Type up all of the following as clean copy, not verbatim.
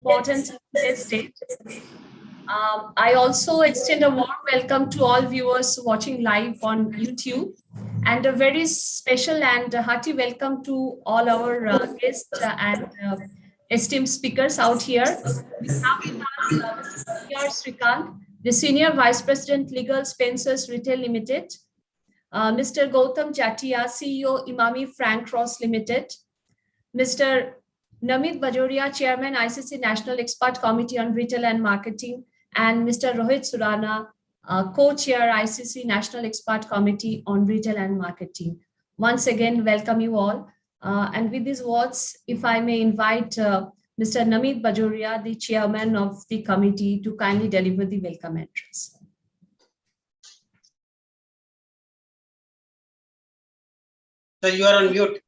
Important today's date. I also extend a warm welcome to all viewers watching live on YouTube, and a very special and hearty welcome to all our guests and esteemed speakers out here. We have with us Mr. Srikant, the Senior Vice President, Legal, Spencer's Retail Limited, Mr. Gautam Jatia, CEO, Imami Frank Ross Limited, Mr. Namit Bajoria, Chairman, ICC National Expert Committee on Retail and Marketing, and Mr. Rohit Surana, Co-Chair, ICC National Expert Committee on Retail and Marketing. Once again, welcome you all. And with these words, if I may invite Mr. Namit Bajoria, the Chairman of the committee, to kindly deliver the welcome address. Sir, you are on mute.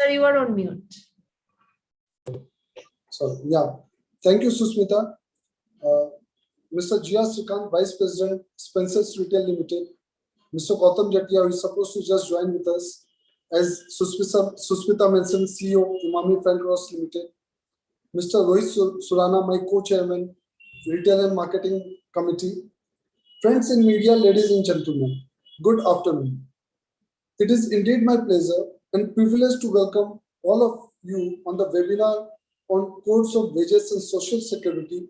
Sir, you are on mute. So, yeah, thank you, Susmita. Mr. G.R. Srikant, Vice President, Spencer's Retail Limited. Mr. Gautam Jatia, who is supposed to just join with us. As Susmita mentioned, CEO, Imami Frank Ross Limited. Mr. Rohit Surana, my co-chairman, Retail and Marketing Committee. Friends in media, ladies and gentlemen, good afternoon. It is indeed my pleasure and privilege to welcome all of you on the webinar on Codes of Wages and Social Security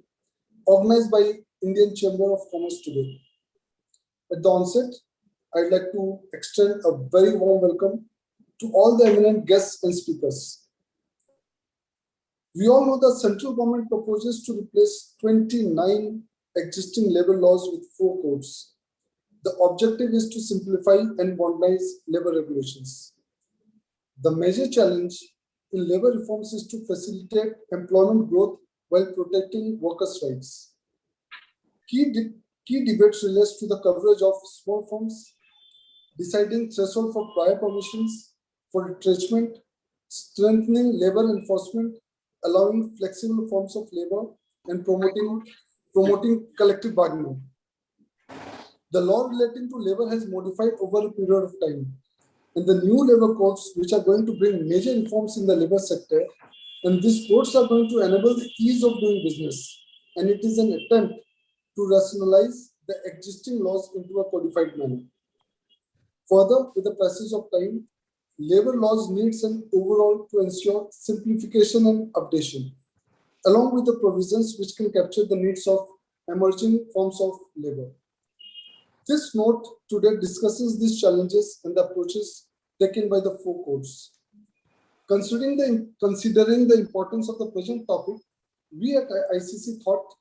organized by Indian Chamber of Commerce today. At the onset, I'd like to extend a very warm welcome to all the eminent guests and speakers. We all know the central government proposes to replace 29 existing labor laws with 4 codes. The objective is to simplify and modernize labor regulations. The major challenge in labor reforms is to facilitate employment growth while protecting workers' rights. Key debates relates to the coverage of small firms, deciding threshold for prior permissions for retrenchment, strengthening labor enforcement, allowing flexible forms of labor, and promoting collective bargaining. The law relating to labor has modified over a period of time. And the new labor codes, which are going to bring major reforms in the labor sector, and these codes are going to enable the ease of doing business. And it is an attempt to rationalize the existing laws into a codified manner. Further, with the passage of time, labor laws needs an overall to ensure simplification and updation, along with the provisions which can capture the needs of emerging forms of labor. This note today discusses these challenges and the approaches taken by the 4 codes. Considering the importance of the present topic, we at ICC thought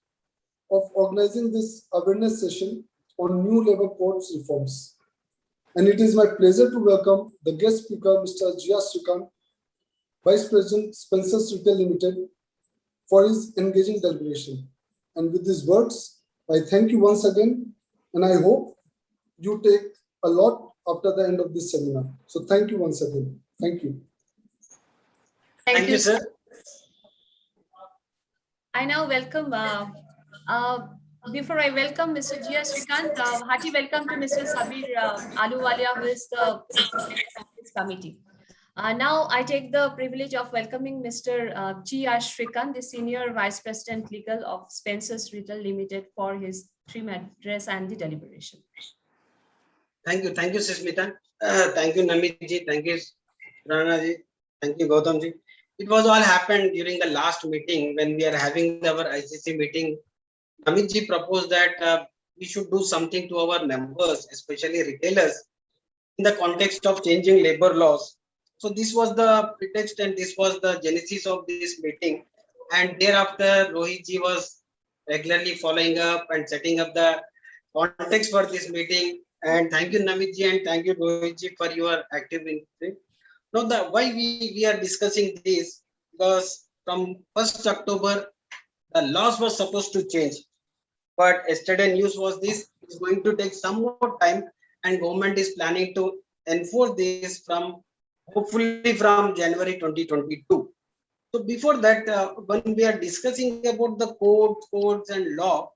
of organizing this awareness session on new labor codes reforms. And it is my pleasure to welcome the guest speaker, Mr. G.R. Srikant, Vice President, Spencer's Retail Limited, for his engaging deliberation. And with these words, I thank you once again, and I hope you take a lot after the end of this seminar. So thank you once again. Thank you. Thank you, sir. I now welcome, before I welcome Mr. G.R. Srikant, hearty welcome to Mr. Sabir Aluwalia, who is the committee. Now I take the privilege of welcoming Mr. G.R. Srikant, the Senior Vice President Legal of Spencer's Retail Limited, for his trim address and the deliberation. Thank you, Susmita. Thank you, Namit ji. Thank you, Rana ji. Thank you, Gautam ji. It was all happened during the last meeting when we are having our ICC meeting. Namit ji proposed that we should do something to our members, especially retailers, in the context of changing labor laws. So this was the pretext and this was the genesis of this meeting. And thereafter, Rohit ji was regularly following up and setting up the context for this meeting. And thank you, Namit ji, and thank you, Rohit ji, for your active input. Now, why we are discussing this, because from 1st October, the laws were supposed to change. But yesterday news was this is going to take some more time, and government is planning to enforce this from hopefully from January 2022. So before that, when we are discussing about the codes and law,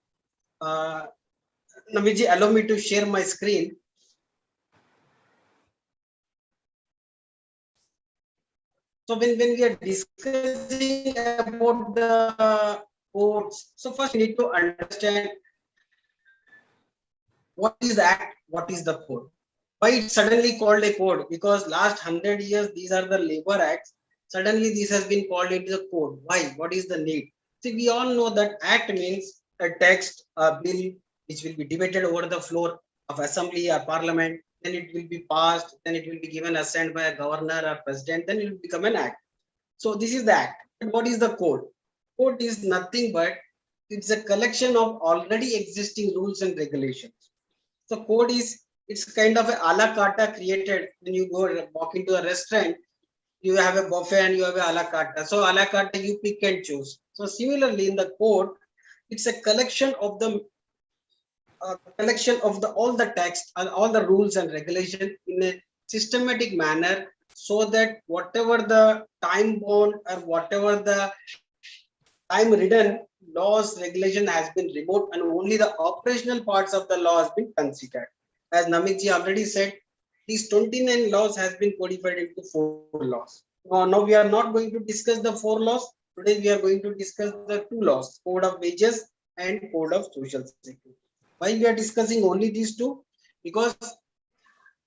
Namit ji, allow me to share my screen. So when we are discussing about the codes. So first we need to understand what is the act, what is the code. Why it's suddenly called a code? Because last 100 years, these are the labor acts. Suddenly this has been called into the code. Why? What is the need? See, we all know that act means a text, a bill, which will be debated over the floor of assembly or parliament. Then it will be passed. Then it will be given assent by a governor or president. Then it will become an act. So this is the act. But what is the code? Code is nothing but it's a collection of already existing rules and regulations. So code is it's kind of a la carte created when you go walk into a restaurant. You have a buffet and you have a la carte. So a la carte you pick and choose. So similarly in the code, it's a collection of the all the text and all the rules and regulation in a systematic manner, so that whatever the time bound or whatever the time ridden laws regulation has been removed and only the operational parts of the law has been considered. As Namikji already said, these 29 laws has been codified into 4 laws. Now we are not going to discuss the 4 laws. Today we are going to discuss the 2 laws, Code of Wages and Code of Social Security. Why we are discussing only these 2? Because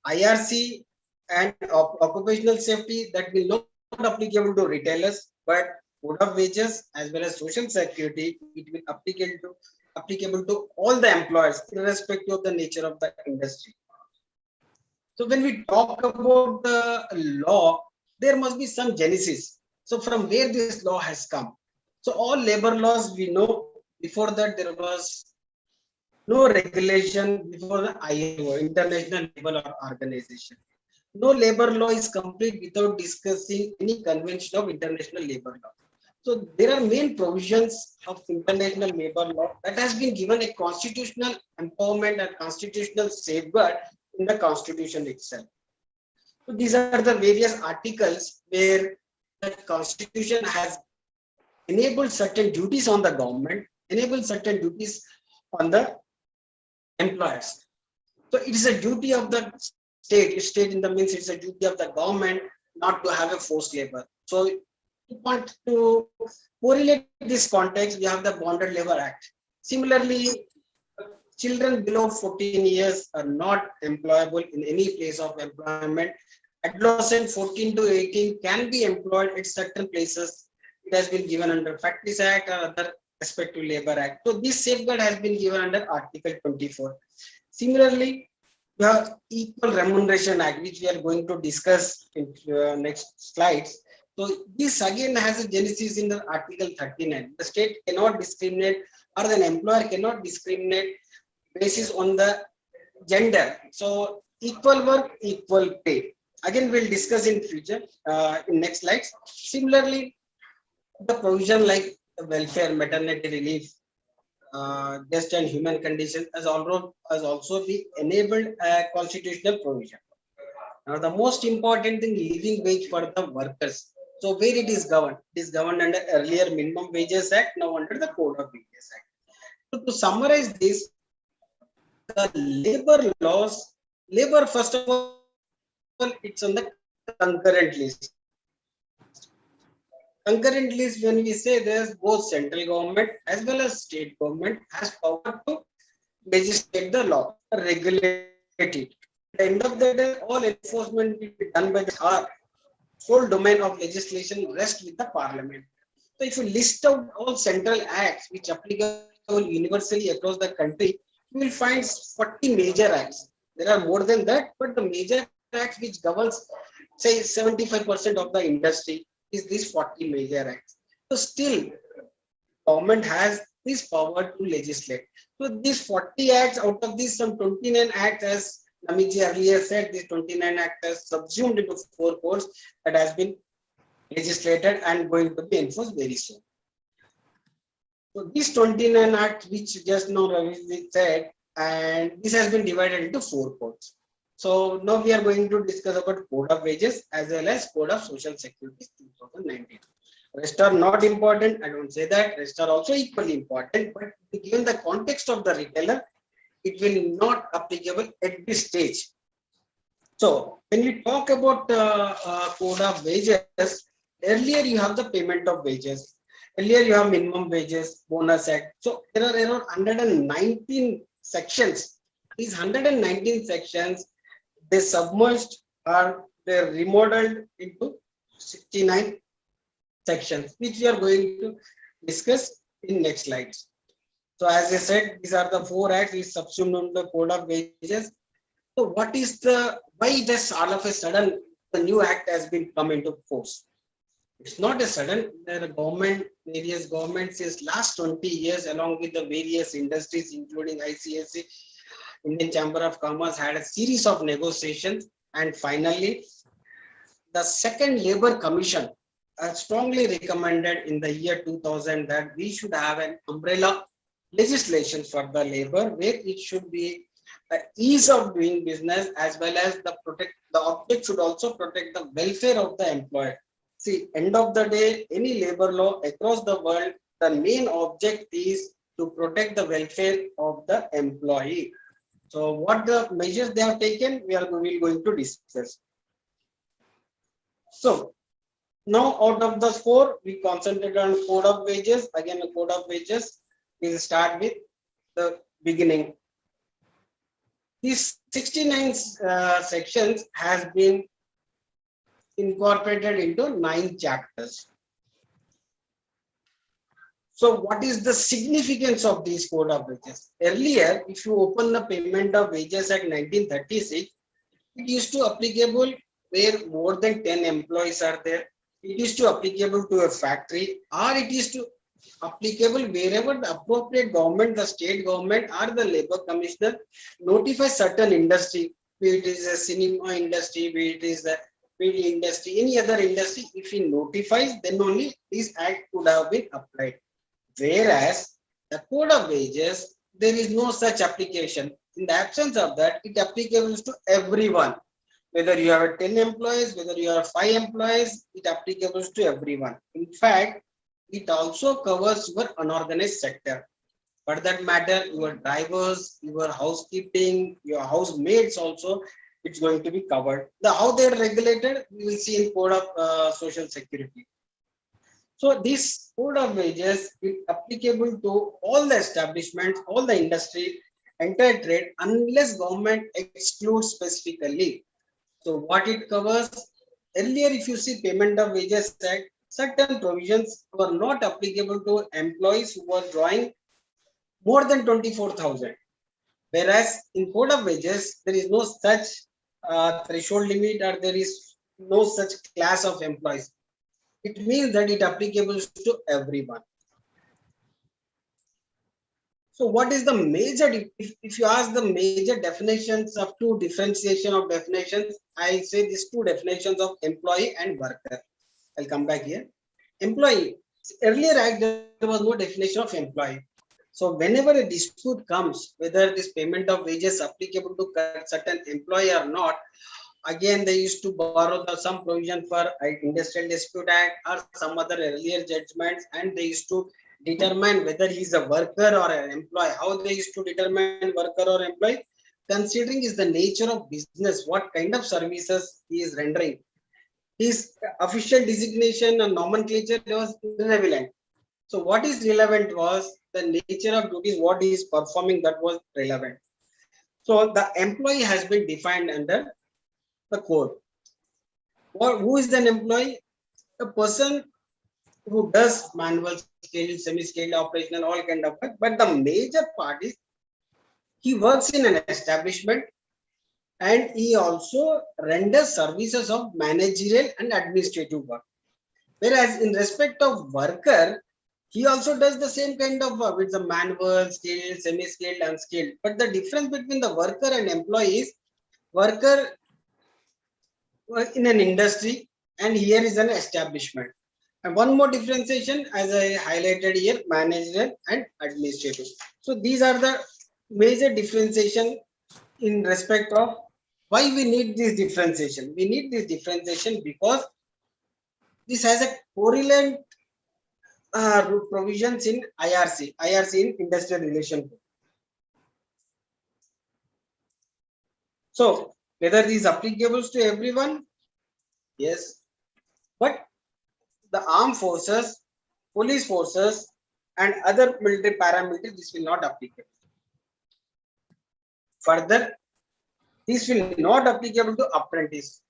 IRC and occupational safety that will not applicable to retailers, but Code of Wages as well as Social Security, it will applicable to all the employers, irrespective of the nature of the industry. So when we talk about the law, there must be some genesis. So from where this law has come. So all labor laws we know, before that there was no regulation before the ILO, International Labour Organization. No labor law is complete without discussing any convention of international labor law. So there are main provisions of international labor law that has been given a constitutional empowerment and constitutional safeguard in the constitution itself. So these are the various articles where the constitution has enabled certain duties on the government, enabled certain duties on the employers. So it is a duty of the state in the means it's a duty of the government not to have a forced labor. So to want to correlate this context, we have the Bonded Labor Act. Similarly, children below 14 years are not employable in any place of employment. Adolescent 14 to 18 can be employed at certain places. It has been given under Factories Act or other respective Labor Act. So this safeguard has been given under Article 24. Similarly, the Equal Remuneration Act, which we are going to discuss in next slides. So this again has a genesis in the Article 39. The state cannot discriminate, or the employer cannot discriminate basis on the gender. So equal work, equal pay. Again, we'll discuss in future in next slides. Similarly, the provision like welfare, maternity relief, just and human condition has also been enabled a constitutional provision. Now, the most important thing, living wage for the workers. So where it is governed? It is governed under earlier Minimum Wages Act, now under the Code of Wages Act. So to summarize this, the labor laws, labor first of all, it's on the concurrent list. Concurrent list, when we say there's both central government as well as state government has power to legislate the law, regulate it. At the end of the day, all enforcement will be done by the full domain of legislation rests with the parliament. So if you list out all central acts which applicable universally across the country, you will find 40 major acts. There are more than that, but the major acts which governs, say, 75% of the industry is these 40 major acts. So still, government has this power to legislate. So these 40 acts, out of these some 29 acts, as Namiji earlier said, these 29 acts are subsumed into 4 codes that has been legislated and going to be enforced very soon. So these 29 acts, which just now Ravi said, and this has been divided into 4 codes. So now we are going to discuss about Code of Wages as well as Code of Social Security 2019. Rest are not important. I don't say that. Rest are also equally important, but given the context of the retailer, it will not applicable at this stage. So when we talk about Code of Wages, earlier you have the payment of wages. Earlier you have minimum wages, bonus act. So there are around 119 sections. These 119 sections, they submerged or they remodeled into 69 sections, which we are going to discuss in next slides. So as I said, these are the 4 acts which subsumed into the Code of Wages. So what is the, why does all of a sudden the new act has been come into force? It's not a sudden. The government, various governments since last 20 years, along with the various industries, including ICSC, Indian Chamber of Commerce, had a series of negotiations, and finally, the second Labour Commission strongly recommended in the year 2000 that we should have an umbrella legislation for the labor, where it should be ease of doing business as well as the object should also protect the welfare of the employer. See, end of the day, any labor law across the world, the main object is to protect the welfare of the employee. So what the measures they have taken, we are going to discuss. So now out of the 4, we concentrate on Code of Wages. Again, the Code of Wages, we'll start with the beginning. These 69 sections has been incorporated into 9 chapters. So what is the significance of these Code of Wages? Earlier, if you open the Payment of Wages Act 1936, it used to applicable where more than 10 employees are there. It is to applicable to a factory, or it is to applicable wherever the appropriate government, the state government or the labor commissioner notify certain industry, be it is a cinema industry, be it is the media industry, any other industry, if he notifies, then only this act could have been applied. Whereas the Code of Wages, there is no such application. In the absence of that, it applicable to everyone. Whether you have 10 employees, whether you have 5 employees, it applicable to everyone. In fact, it also covers your unorganized sector. For that matter, your drivers, your housekeeping, your housemates also, it's going to be covered. How they are regulated, we will see in Code of Social Security. So this Code of Wages is applicable to all the establishments, all the industry, entire trade, unless government excludes specifically. So what it covers, earlier if you see Payment of Wages Act, certain provisions were not applicable to employees who were drawing more than 24,000. Whereas in Code of Wages, there is no such threshold limit, or there is no such class of employees. It means that it applicable to everyone. So what is the major, if you ask the major definitions of 2 differentiation of definitions, I say these 2 definitions of employee and worker. I'll come back here. Employee, earlier act there was no definition of employee. So whenever a dispute comes, whether this payment of wages applicable to certain employee or not, again they used to borrow some provision for Industrial Dispute Act or some other earlier judgments, and they used to determine whether he is a worker or an employee. How they used to determine worker or employee? Considering is the nature of business, what kind of services he is rendering. His official designation and nomenclature was irrelevant. So what is relevant was the nature of duties, what he is performing, that was relevant. So the employee has been defined under the code. Who is an employee? A person who does manual scale, semi-scale, operational, all kind of work. But the major part is he works in an establishment and he also renders services of managerial and administrative work. Whereas in respect of worker, he also does the same kind of work. It's a manual, scale, semi-scaled, unskilled. But the difference between the worker and employee is worker in an industry and here is an establishment. And one more differentiation, as I highlighted here, managerial and administrative. So these are the major differentiation in respect of why we need this differentiation. We need this differentiation because this has a correlate provisions in IRC in Industrial Relation Code. So whether these applicable to everyone, yes, but the armed forces police forces and other military paramilitary, this will not applicable. Further, this will not applicable to apprentice.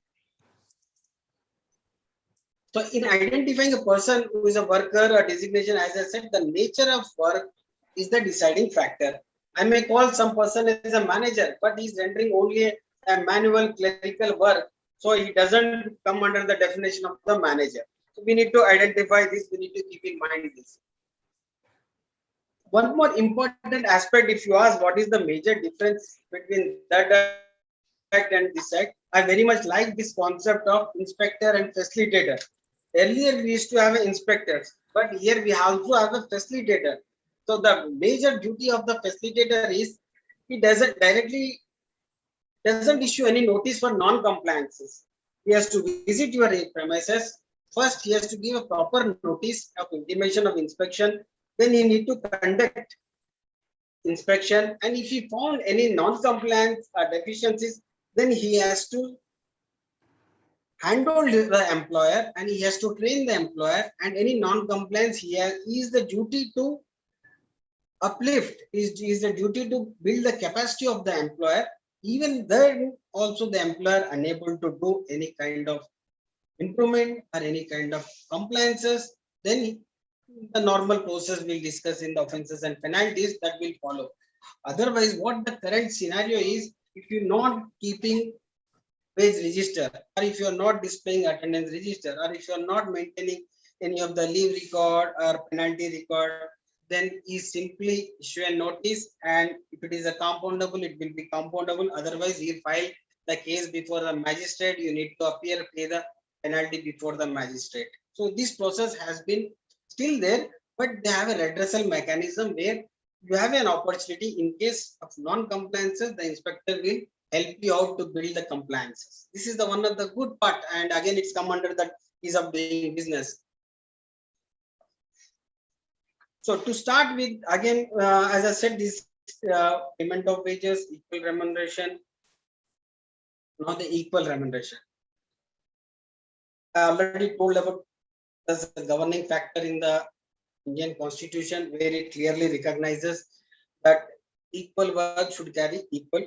So in identifying a person who is a worker or designation, as I said, the nature of work is the deciding factor. I may call some person as a manager, but he is rendering only a manual clerical work. So he doesn't come under the definition of the manager. So we need to identify this, we need to keep in mind this. One more important aspect, if you ask what is the major difference between that act and this act, I very much like this concept of inspector and facilitator. Earlier we used to have inspectors, but here we also have a facilitator. So the major duty of the facilitator is he doesn't issue any notice for non-compliances. He has to visit your premises. First, he has to give a proper notice of intimation of inspection. Then he need to conduct inspection, and if he found any non-compliance or deficiencies, then he has to handle the employer and he has to train the employer, and any non-compliance he is the duty to uplift, is the duty to build the capacity of the employer. Even then also the employer unable to do any kind of improvement or any kind of compliances, then the normal process we'll discuss in the offenses and penalties that will follow. Otherwise, what the current scenario is, if you're not keeping wage register, or if you're not displaying attendance register, or if you're not maintaining any of the leave record or penalty record, then he simply issue a notice, and if it is a compoundable, it will be compoundable. Otherwise, he file the case before the magistrate. You need to appear, pay the penalty before the magistrate. So this process has been still there, but they have a redressal mechanism where you have an opportunity in case of non-compliances, the inspector will help you out to build the compliances. This is the one of the good part, and again it's come under the ease of doing business. So to start with, again, as I said, this payment of wages, equal remuneration, not the equal remuneration. I already told about the governing factor in the Indian Constitution, where it clearly recognizes that equal work should carry equal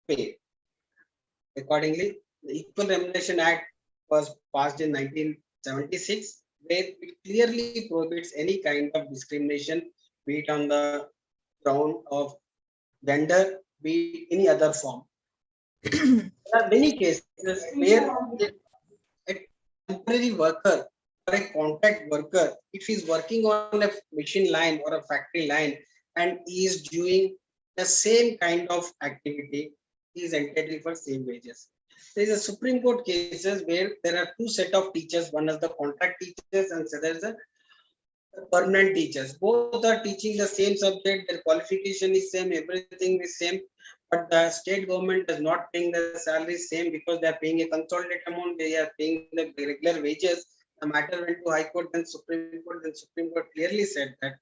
pay. Accordingly, the Equal Remuneration Act was passed in 1976, where it clearly prohibits any kind of discrimination, be it on the ground of gender, be it any other form. There are many cases where a temporary worker or a contract worker, if he is working on a machine line or a factory line and he is doing the same kind of activity, he is entitled for same wages. There is a Supreme Court cases where there are two set of teachers, one is the contract teachers and the other is the permanent teachers. Both are teaching the same subject, their qualification is same, everything is same, but the state government is not paying the salary same because they are paying a consolidated amount, they are paying the regular wages. The matter went to High Court and Supreme Court, and Supreme Court clearly said that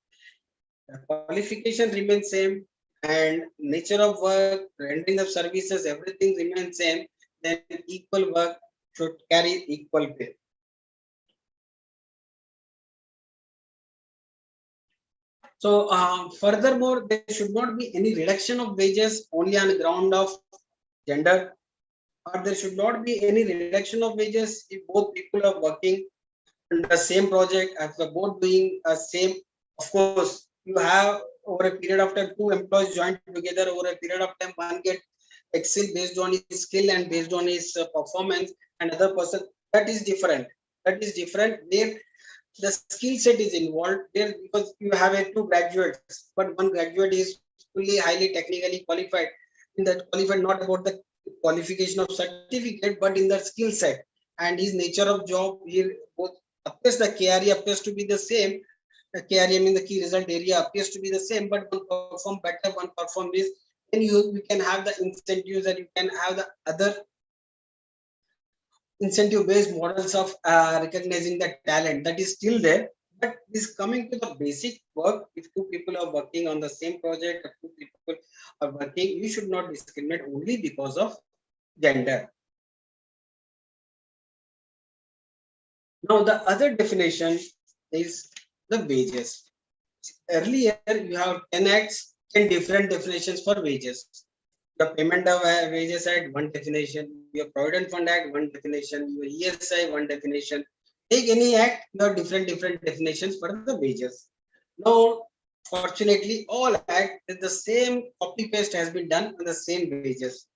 the qualification remains same and nature of work, rendering of services, everything remains same, then equal work should carry equal pay. So furthermore, there should not be any reduction of wages only on the ground of gender, or there should not be any reduction of wages if both people are working on the same project, as the both doing a same. Of course, you have over a period of time, two employees joined together over a period of time, one get excel based on his skill and based on his performance, and other person, that is different. That is different. There the skill set is involved there, because you have a two graduates, but one graduate is fully highly technically qualified. In that qualified not about the qualification of certificate, but in the skill set and his nature of job. Here both appears the KRE appears to be the same. The KRE in the key result area appears to be the same, but one perform better, one perform this. Then you can have the incentives and you can have the other incentive based models of recognizing the talent that is still there. But this coming to the basic work, if two people are working on the same project, or two people are working, you should not discriminate only because of gender. Now the other definition is the wages. Earlier, you have 10 acts, 10 different definitions for wages. The payment of wages had one definition, your Provident Fund Act, one definition, your ESI, one definition. Take any act, you have different definitions for the wages. Now, fortunately, all act is the same copy paste has been done on the same wages.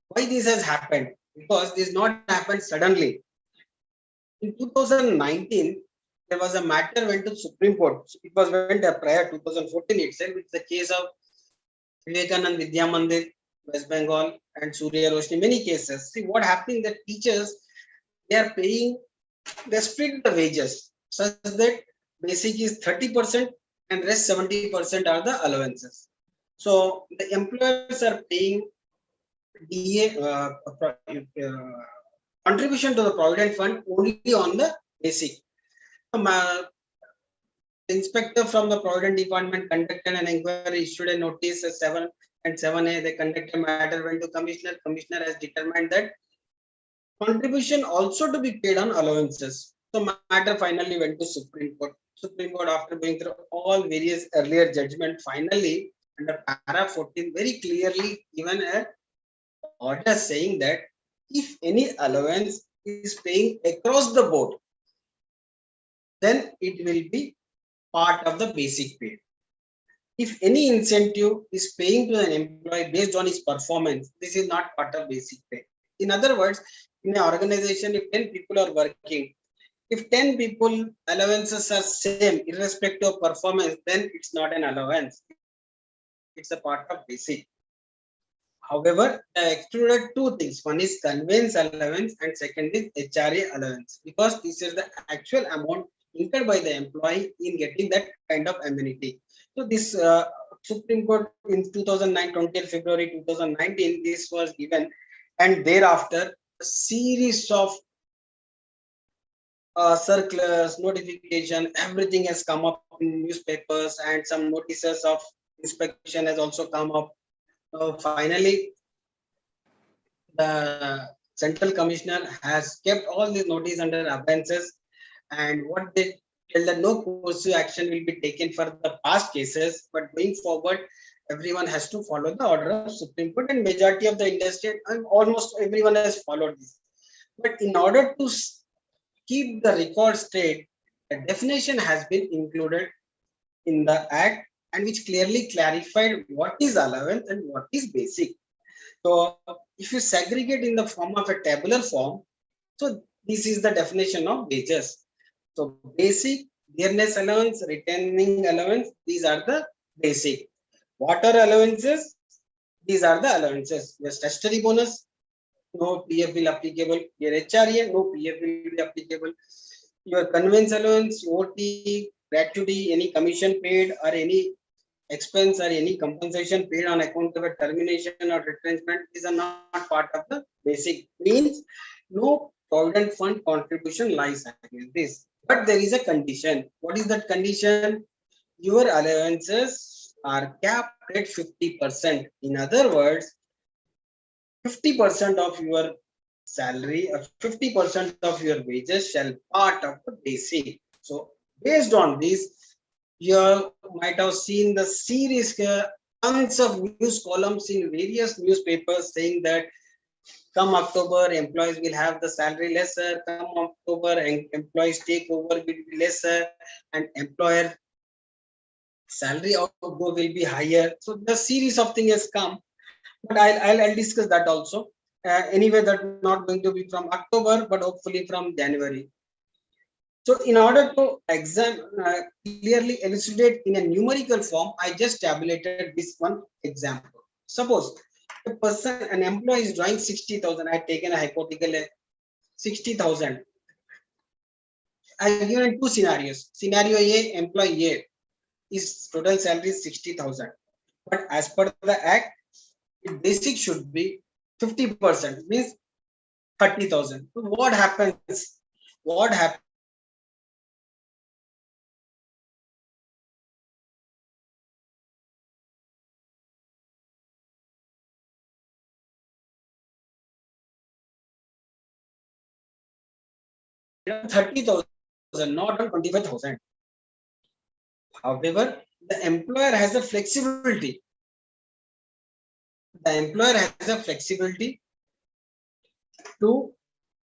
Why this has happened? Because this not happened suddenly. In 2019, there was a matter went to Supreme Court. It was went prior 2014 itself. It's the case of Vivekanand Vidya Mandir, West Bengal, and Surya Roshni. Many cases. See what happening. The teachers, they are paying, they split the wages such that basic is 30% and rest 70% are the allowances. So the employers are paying DA contribution to the provident fund only on the basic. Inspector from the Provident Department conducted an inquiry, issued a notice 7 and 7A. They conducted a matter, went to commissioner. Commissioner has determined that contribution also to be paid on allowances. So matter finally went to Supreme Court. Supreme Court, after going through all various earlier judgment, finally under para 14 very clearly given a order saying that if any allowance is paying across the board, then it will be part of the basic pay. If any incentive is paying to an employee based on his performance, this is not part of basic pay. In other words, in an organization, if 10 people are working, if 10 people allowances are same irrespective of performance, then it's not an allowance. It's a part of basic. However, I excluded two things. One is conveyance allowance and second is HRA allowance, because this is the actual amount incurred by the employee in getting that kind of amenity. So this Supreme Court in 2009, 20th February 2019, this was given, and thereafter a series of circulars, notification, everything has come up in newspapers, and some notices of inspection has also come up. Finally, the Central Commissioner has kept all these notices under abeyance, and what they tell that no course action will be taken for the past cases, but going forward, everyone has to follow the order of Supreme Court, and majority of the industry and almost everyone has followed this. But in order to keep the record straight, a definition has been included in the Act, and which clearly clarified what is allowance and what is basic. So if you segregate in the form of a tabular form, so this is the definition of wages. So basic, dearness allowance, retaining allowance, these are the basic. Water allowances, these are the allowances. Your statutory bonus, no PF will applicable. Your HRA, no PF will be applicable. Your conveyance allowance, OT, gratuity, any commission paid or any expense or any compensation paid on account of a termination or retrenchment, these are not part of the basic. Means no provident fund contribution lies against this. But there is a condition. What is that condition? Your allowances are capped at 50%. In other words, 50% of your salary or 50% of your wages shall part of the basic. So based on this, you might have seen the series tons of news columns in various newspapers saying that come October, employees will have the salary lesser. Come October, employees take over will be lesser, and employer salary outgo will be higher. So the series of things has come, but I'll discuss that also. Anyway, that's not going to be from October, but hopefully from January. So in order to clearly elucidate in a numerical form, I just tabulated this one example. Suppose a person, an employee is drawing 60,000. I've taken a hypothetical 60,000. I've given two scenarios. Scenario A, employee A, his total salary is 60,000. But as per the Act, basic should be 50%, means 30,000. So what happens? What happens? 30,000, not on 25,000. However, the employer has a flexibility. The employer has a flexibility to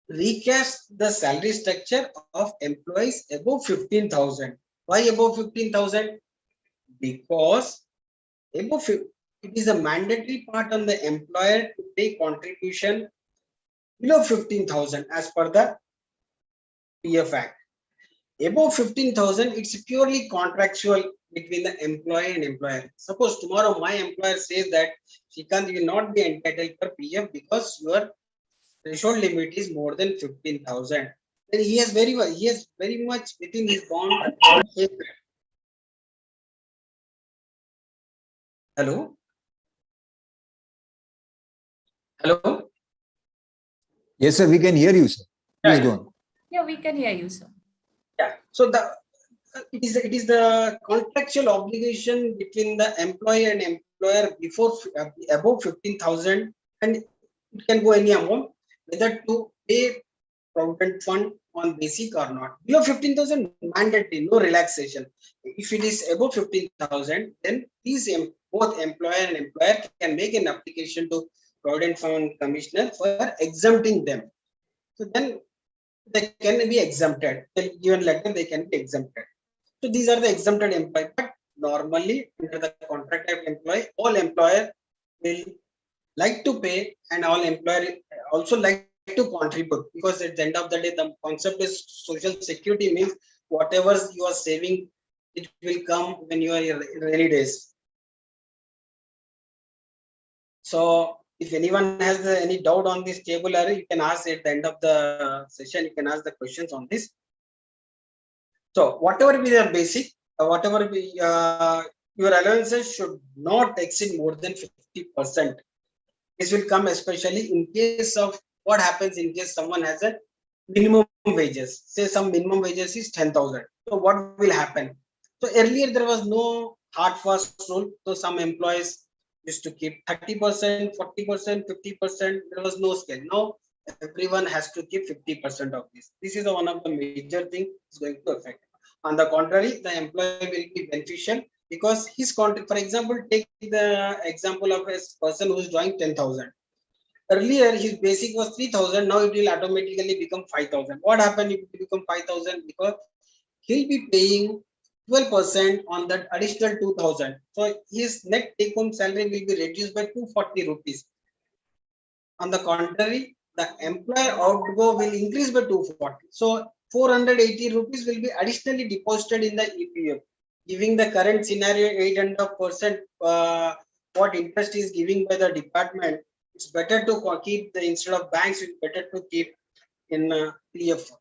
recast the salary structure of employees above 15,000. Why above 15,000? Because it is a mandatory part on the employer to pay contribution below 15,000 as per the PF Act. Above 15,000, it's purely contractual between the employee and employer. Suppose tomorrow my employer says that Shrikant, you will not be entitled for PF because your threshold limit is more than 15,000. Then he has very much within his bond. Hello? Hello? Yes, sir, we can hear you, sir. Please go on. Yeah, we can hear you, sir. Yeah. So it is the contractual obligation between the employee and employer before above 15,000, and it can go any amount, whether to pay provident fund on basic or not. Below 15,000, mandatory, no relaxation. If it is above 15,000, then these both employer and employer can make an application to provident fund commissioner for exempting them. So then they can be exempted. Given letter, they can be exempted. So these are the exempted employee. But normally, under the contract type employee, all employer will like to pay, and all employer also like to contribute, because at the end of the day, the concept is social security means whatever you are saving, it will come when you are in rainy days. So if anyone has any doubt on this table, you can ask at the end of the session. You can ask the questions on this. So whatever be your basic, whatever be your allowances should not exceed more than 50%. This will come especially in case of what happens in case someone has a minimum wages. Say some minimum wages is 10,000. So what will happen? So earlier there was no hard fast rule. So some employees used to keep 30%, 40%, 50%. There was no scale. Now everyone has to keep 50% of this. This is one of the major thing is going to affect. On the contrary, the employee will be beneficial because his contract, for example, take the example of a person who is drawing 10,000. Earlier, his basic was 3,000. Now it will automatically become 5,000. What happened if it become 5,000? Because he'll be paying 12% on that additional 2,000. So his net take home salary will be reduced by 240 rupees. On the contrary, the employer outgo will increase by 240. So 480 rupees will be additionally deposited in the EPF, giving the current scenario 8.5%. What interest is giving by the department, it's better to keep the, instead of banks, it's better to keep in PF.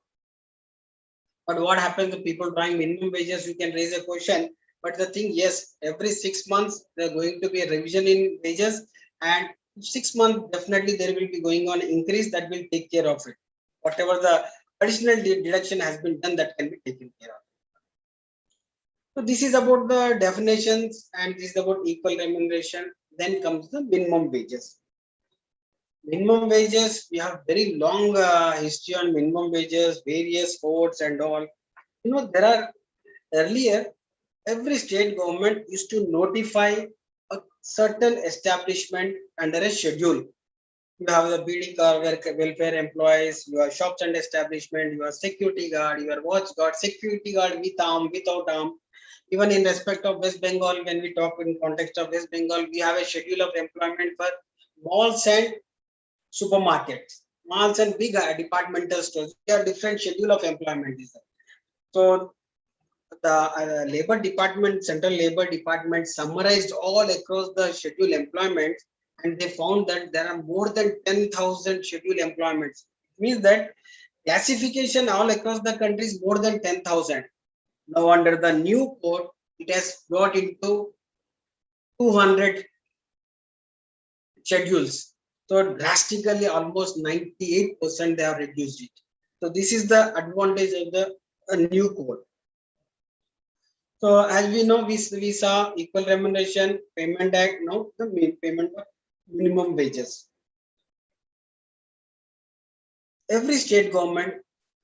But what happens to people drawing minimum wages? You can raise a question. But the thing, yes, every 6 months there are going to be a revision in wages, and 6 months definitely there will be going on increase that will take care of it. Whatever the additional deduction has been done, that can be taken care of. So this is about the definitions, and this is about equal remuneration. Then comes the minimum wages. Minimum wages, we have very long history on minimum wages, various codes and all. You know, there are earlier, every state government used to notify a certain establishment under a schedule. You have the BD car, welfare employees, your shops and establishment, your security guard, your watch guard, security guard with arm, without arm. Even in respect of West Bengal, when we talk in context of West Bengal, we have a schedule of employment for malls and supermarkets, malls and big departmental stores. There are different schedule of employment. So the labor department, central labor department summarized all across the schedule employment, and they found that there are more than 10,000 schedule employments. It means that classification all across the country is more than 10,000. Now under the new code, it has brought into 200 schedules. So drastically, almost 98% they have reduced it. So this is the advantage of the new code. So as we know, we saw Equal Remuneration Payment Act, now the payment of minimum wages. Every state government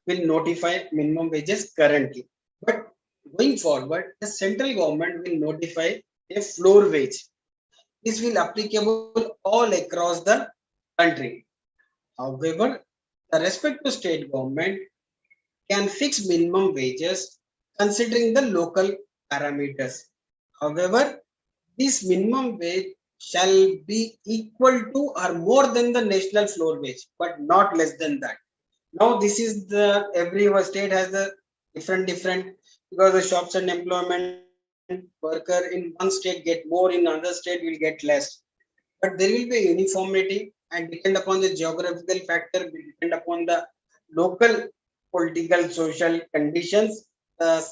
will notify minimum wages currently, but going forward, the central government will notify a floor wage. This will applicable all across the country. However, the respective state government can fix minimum wages considering the local parameters. However, this minimum wage shall be equal to or more than the national floor wage, but not less than that. Now, this is the every state has the different because the shops and employment worker in one state get more, in another state will get less. But there will be uniformity and depend upon the geographical factor, depend upon the local political social conditions. The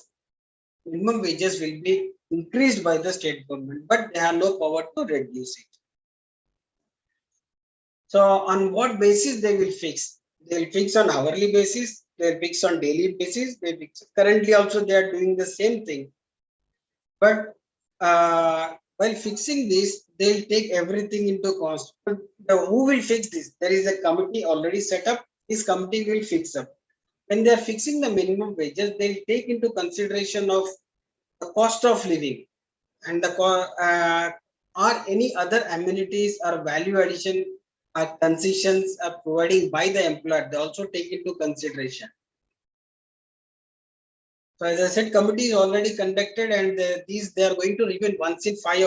minimum wages will be increased by the state government, but they have no power to reduce it. So on what basis they will fix? They will fix on hourly basis, they will fix on daily basis, they fix. Currently also they are doing the same thing. But while fixing this, they'll take everything into cost. But who will fix this? There is a committee already set up. This committee will fix up. When they are fixing the minimum wages, they'll take into consideration of the cost of living and the or any other amenities or value addition or concessions are providing by the employer. They also take into consideration. So as I said, committee is already conducted, and they are going to review once in 5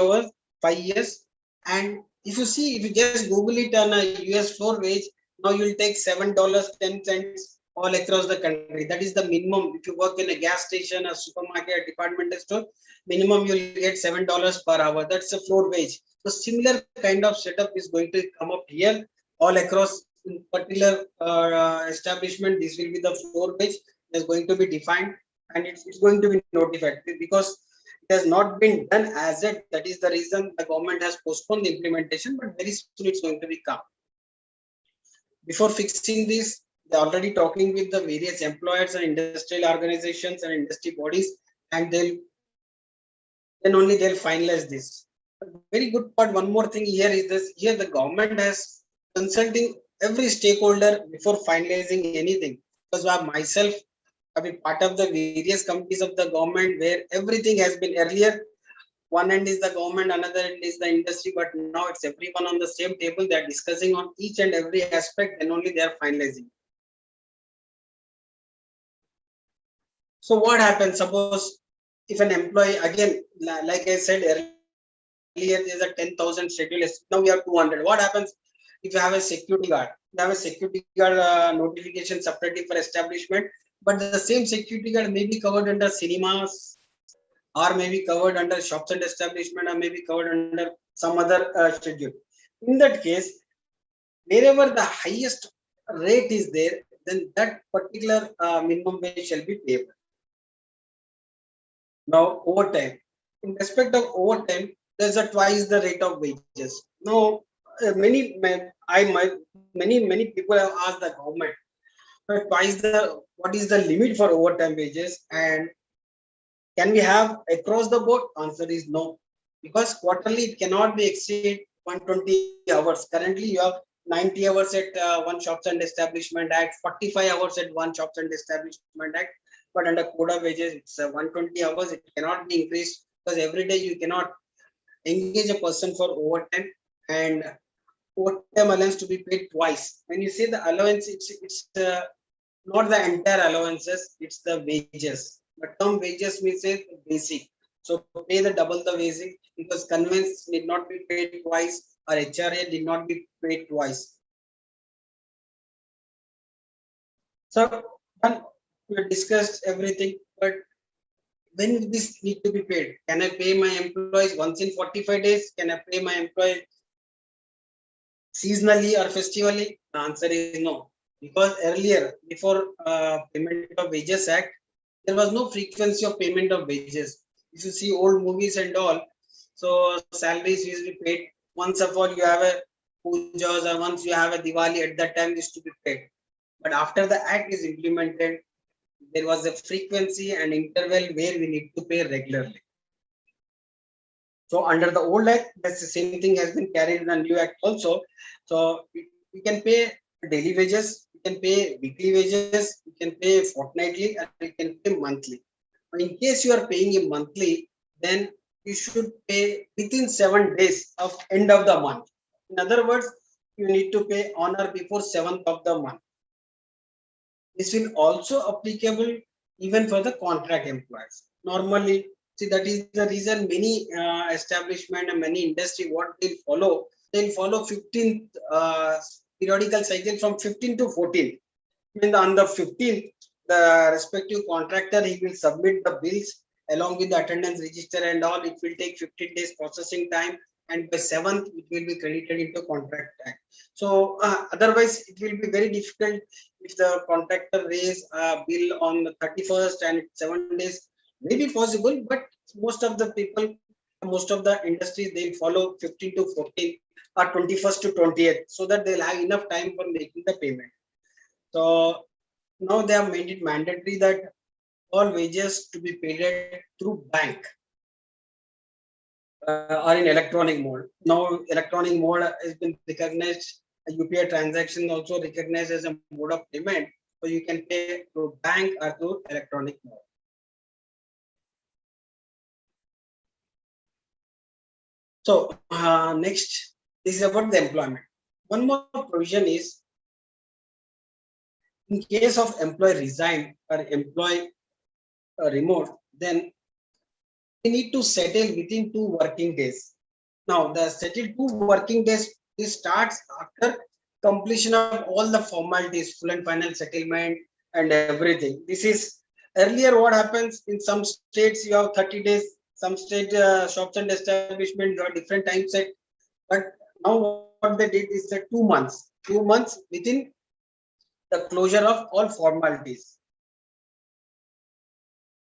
years. And if you see, if you just Google it on a US floor wage, now you will take $7.10 all across the country. That is the minimum. If you work in a gas station, a supermarket, a departmental store, minimum you will get $7 per hour. That's a floor wage. So similar kind of setup is going to come up here all across in particular establishment. This will be the floor wage. Is going to be defined, and it's going to be notified because it has not been done as yet. That is the reason the government has postponed the implementation, but very soon it's going to be come. Before fixing this, they're already talking with the various employers and industrial organizations and industry bodies, and then only they'll finalize this. Very good part. One more thing here is this: here the government has consulting every stakeholder before finalizing anything. Because myself, I've been part of the various committees of the government where everything has been earlier. One end is the government, another end is the industry, but now it's everyone on the same table. They're discussing on each and every aspect, and only they're finalizing. So what happens? Suppose if an employee, again, like I said earlier, there's a 10,000 schedule. Now we have 200. What happens if you have a security guard? You have a security guard notification separately for establishment, but the same security guard may be covered under cinemas, or may be covered under shops and establishment, or may be covered under some other schedule. In that case, wherever the highest rate is there, then that particular minimum wage shall be payable. Now, overtime. In respect of overtime, there's a twice the rate of wages. Now, many people have asked the government, twice what is the limit for overtime wages, and can we have across the board? Answer is no, because quarterly it cannot be exceed 120 hours. Currently, you have 90 hours at one shops and establishment act, 45 hours at one shops and establishment act. But under code of wages, it's 120 hours. It cannot be increased because every day you cannot engage a person for overtime, and overtime allowance to be paid twice. When you say the allowance, it's not the entire allowances, it's the wages. But term wages means say basic. So pay the double the basic because conveyance need not be paid twice, or HRA did not be paid twice. So we discussed everything, but when this need to be paid? Can I pay my employees once in 45 days? Can I pay my employee seasonally or festivally? The answer is no. Because earlier, before Payment of Wages Act, there was no frequency of payment of wages. If you see old movies and all, so salaries used to be paid once of all you have a pujas or once you have a Diwali, at that time this to be paid. But after the act is implemented, there was a frequency and interval where we need to pay regularly. So under the old act, that's the same thing has been carried in the new act also. So we can pay daily wages, we can pay weekly wages, we can pay fortnightly, and we can pay monthly. In case you are paying him monthly, then you should pay within 7 days of end of the month. In other words, you need to pay on or before 7th of the month. This will also applicable even for the contract employees. Normally, see, that is the reason many establishment and many industry what they'll follow 15th periodical cycle from 15 to 14. When on the 15th, the respective contractor he will submit the bills along with the attendance register and all. It will take 15 days processing time, and by 7th it will be credited into contract tax. So otherwise it will be very difficult if the contractor raise a bill on the 31st and 7 days may be possible, but most of the people, most of the industries, they'll follow 15 to 14 or 21st to 20th, so that they'll have enough time for making the payment. So now they have made it mandatory that all wages to be paid through bank or in electronic mode. Now electronic mode has been recognized. UPI transaction also recognized as a mode of payment. So you can pay through bank or through electronic mode. So next, this is about the employment. One more provision is, in case of employee resign or employee remote, then we need to settle within 2 working days. Now, the settle 2 working days, this starts after completion of all the formalities, full and final settlement and everything. This is earlier what happens in some states, you have 30 days, some state shops and establishments are different time set. But now what they did is that 2 months, 2 months within the closure of all formalities.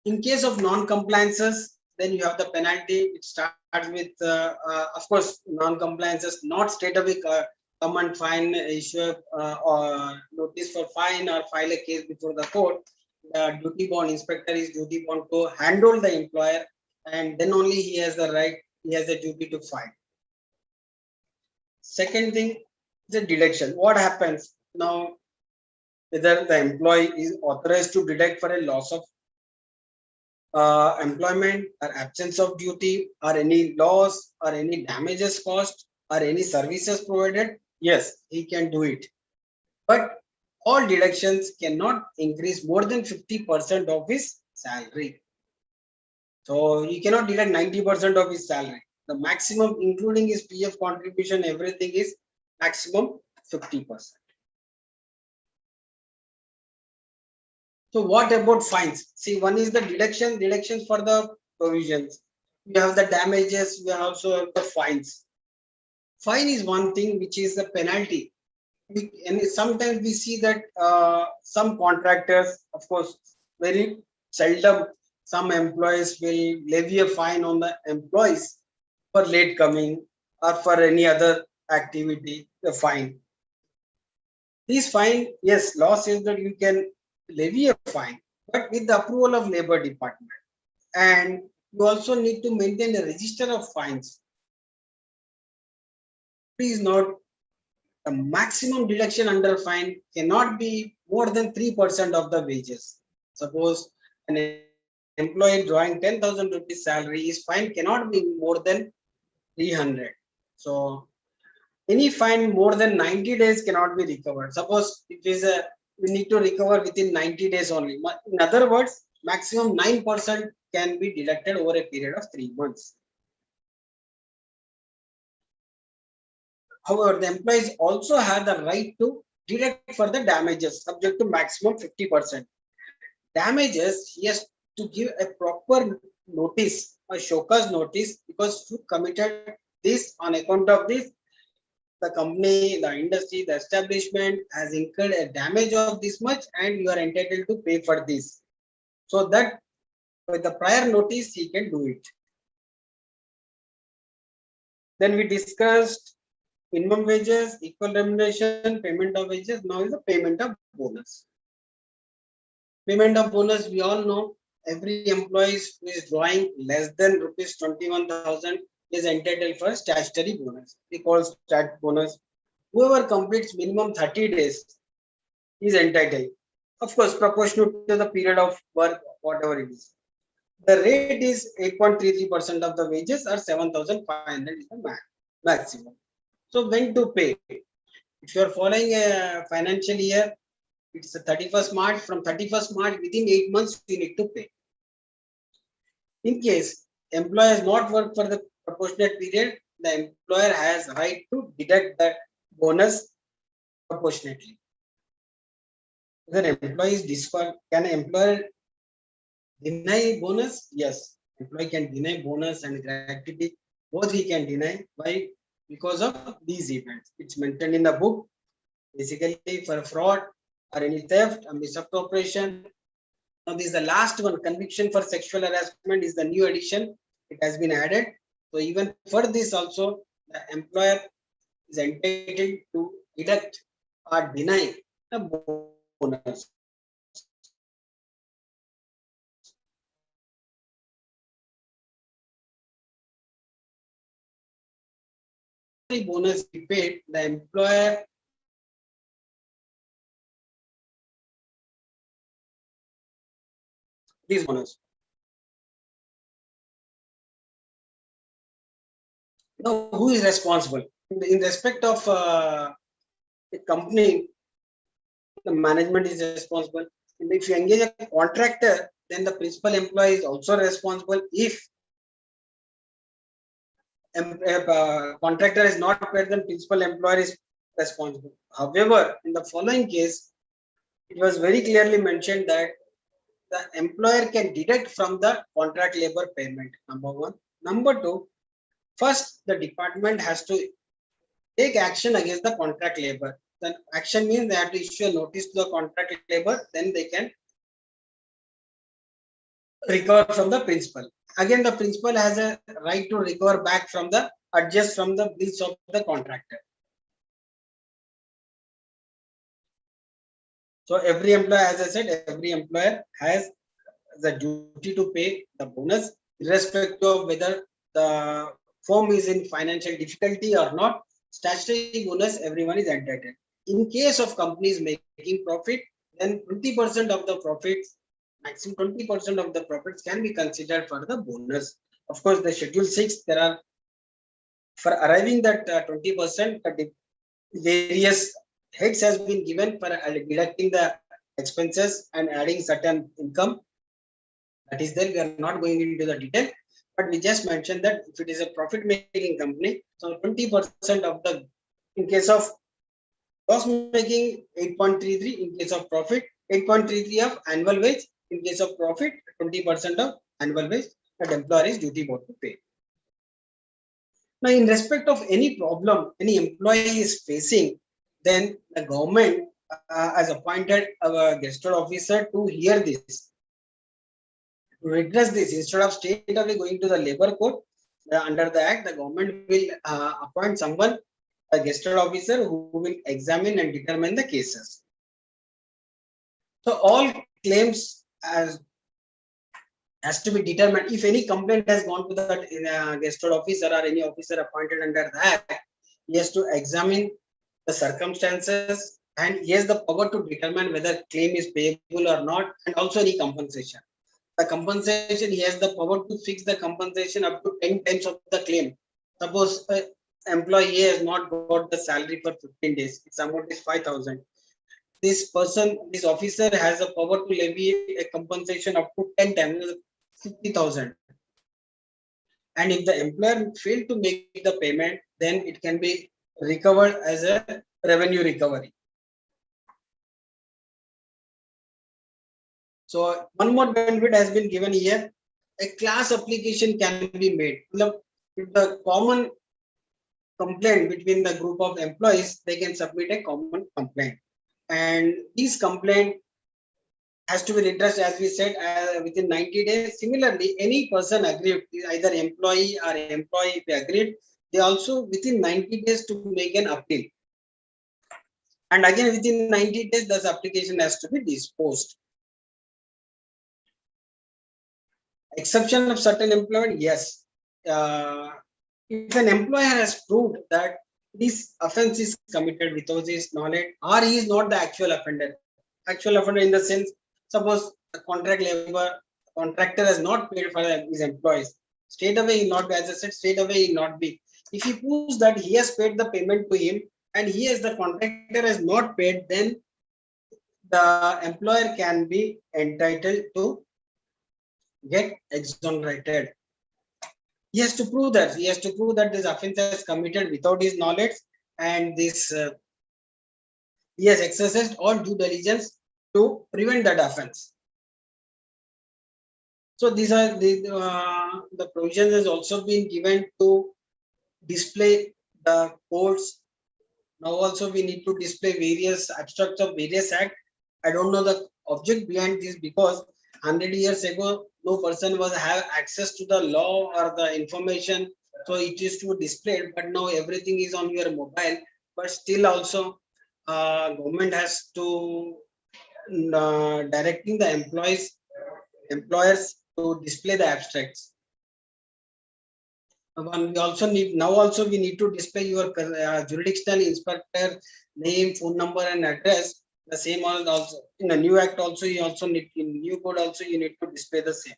In case of non-compliances, then you have the penalty. It starts with, of course, non-compliances, not straight away come and fine, issue or notice for fine or file a case before the court. The duty bound inspector is duty bound to handle the employer, and then only he has the right, he has the duty to fine. Second thing is the deduction. What happens now? Whether the employee is authorized to deduct for a loss of employment or absence of duty or any loss or any damages caused or any services provided, yes, he can do it. But all deductions cannot increase more than 50% of his salary. So he cannot deduct 90% of his salary. The maximum, including his PF contribution, everything is maximum 50%. So what about fines? See, one is the deductions for the provisions. We have the damages, we also have the fines. Fine is one thing which is the penalty. And sometimes we see that some contractors, of course, very seldom, some employees will levy a fine on the employees for late coming or for any other activity, the fine. This fine, yes, law says that you can levy a fine, but with the approval of Labor Department. And you also need to maintain a register of fines. Please note, the maximum deduction under fine cannot be more than 3% of the wages. Suppose an employee drawing 10,000 rupees salary, his fine cannot be more than 300. So any fine more than 90 days cannot be recovered. Suppose it is a, we need to recover within 90 days only. In other words, maximum 9% can be deducted over a period of 3 months. However, the employees also have the right to deduct for the damages subject to maximum 50%. Damages, he has to give a proper notice, a show cause notice, because you committed this on account of this. The company, the industry, the establishment has incurred a damage of this much and you are entitled to pay for this. So that with the prior notice, he can do it. Then we discussed minimum wages, equal remuneration, payment of wages. Now is the payment of bonus. Payment of bonus, we all know every employee who is drawing less than rupees 21,000 is entitled for statutory bonus. We call stat bonus. Whoever completes minimum 30 days is entitled. Of course, proportional to the period of work, whatever it is. The rate is 8.33% of the wages or 7,500 is the maximum. So when to pay? If you are following a financial year, it's the 31st March. From 31st March, within 8 months, you need to pay. In case employer has not worked for the proportionate period, the employer has right to deduct that bonus proportionately. Whether employee is disqualified, can an employer deny bonus? Yes, employee can deny bonus and gratuity. Both he can deny. Why? Because of these events. It's mentioned in the book. Basically, for fraud or any theft, a misappropriation. Now, this is the last one. Conviction for sexual harassment is the new addition. It has been added. So even for this also, the employer is entitled to deduct or deny the bonus. Bonus be paid, the employer this bonus. Now, who is responsible? In respect of the company, the management is responsible. And if you engage a contractor, then the principal employee is also responsible. If contractor is not paid, then principal employer is responsible. However, in the following case, it was very clearly mentioned that the employer can deduct from the contract labor payment. Number one. Number two, first the department has to take action against the contract labor. Then action means they have to issue a notice to the contract labor, then they can recover from the principal. Again, the principal has a right to recover back from the adjust from the bills of the contractor. So every employer, as I said, every employer has the duty to pay the bonus, irrespective of whether the firm is in financial difficulty or not. Statutory bonus, everyone is entitled. In case of companies making profit, then 20% of the profits, maximum 20% of the profits can be considered for the bonus. Of course, the Schedule 6, there are, for arriving that 20%, various heads has been given for deducting the expenses and adding certain income. That is there, we are not going into the detail, but we just mentioned that if it is a profit making company, so 20% of the, in case of loss making 8.33, in case of profit 8.33 of annual wage, in case of profit 20% of annual wage that employer is duty bound to pay. Now, in respect of any problem any employee is facing, then the government has appointed a gazetted officer to hear this, to redress this. Instead of straight away going to the labor court, under the act, the government will appoint someone, a gazetted officer, who will examine and determine the cases. So all claims has to be determined. If any complaint has gone to the gazetted officer or any officer appointed under the act, he has to examine the circumstances and he has the power to determine whether claim is payable or not, and also any compensation. The compensation, he has the power to fix the compensation up to 10 times of the claim. Suppose employee has not got the salary for 15 days, its amount is 5,000. This person, this officer has a power to levy a compensation up to 10 times, 50,000. And if the employer failed to make the payment, then it can be recovered as a revenue recovery. So one more benefit has been given here. A class application can be made. If the common complaint between the group of employees, they can submit a common complaint. And this complaint has to be redressed, as we said, within 90 days. Similarly, any person aggrieved, either employee or employee, if agreed, they also within 90 days to make an appeal. And again, within 90 days, this application has to be disposed. Exception of certain employment, yes. If an employer has proved that this offense is committed without his knowledge, or he is not the actual offender in the sense, suppose the contract labor contractor has not paid for his employees, straight away he will not be, as I said, straight away he will not be. If he proves that he has paid the payment to him and he as the contractor has not paid, then the employer can be entitled to get exonerated. He has to prove that. He has to prove that this offense is committed without his knowledge, and this he has exercised all due diligence to prevent that offense. So these are the provisions has also been given to display the codes. Now also we need to display various abstracts of various acts. I don't know the object behind this, because 100 years ago no person was have access to the law or the information, so it is to display. But now everything is on your mobile. But still also government has to directing the employers to display the abstracts. We also need we need to display your jurisdictional inspector name, phone number, and address. The same also in the new act. Also, you also need in new code. Also, you need to display the same.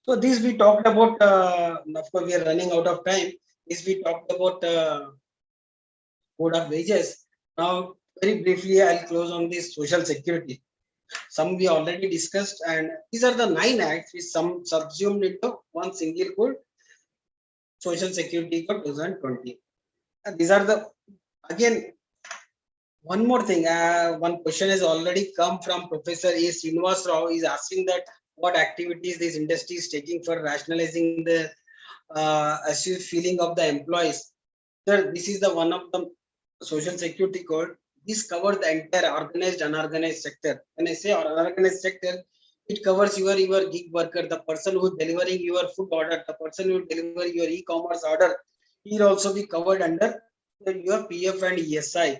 So this we talked about. Of course, we are running out of time. This we talked about code of wages. Now, very briefly, I'll close on this social security. Some we already discussed, and these are the 9 acts which some subsumed into one single code, Social Security Code 2020. These are the, again, one more thing. One question has already come from Professor A. Srinivas Rao. Is asking that what activities this industry is taking for rationalizing the assumed feeling of the employees. Sir, this is the one of the Social Security Code. This covers the entire organized, unorganized sector. When I say unorganized sector, it covers your gig worker, the person who is delivering your food order, the person who deliver your e-commerce order. He will also be covered under your PF and ESI.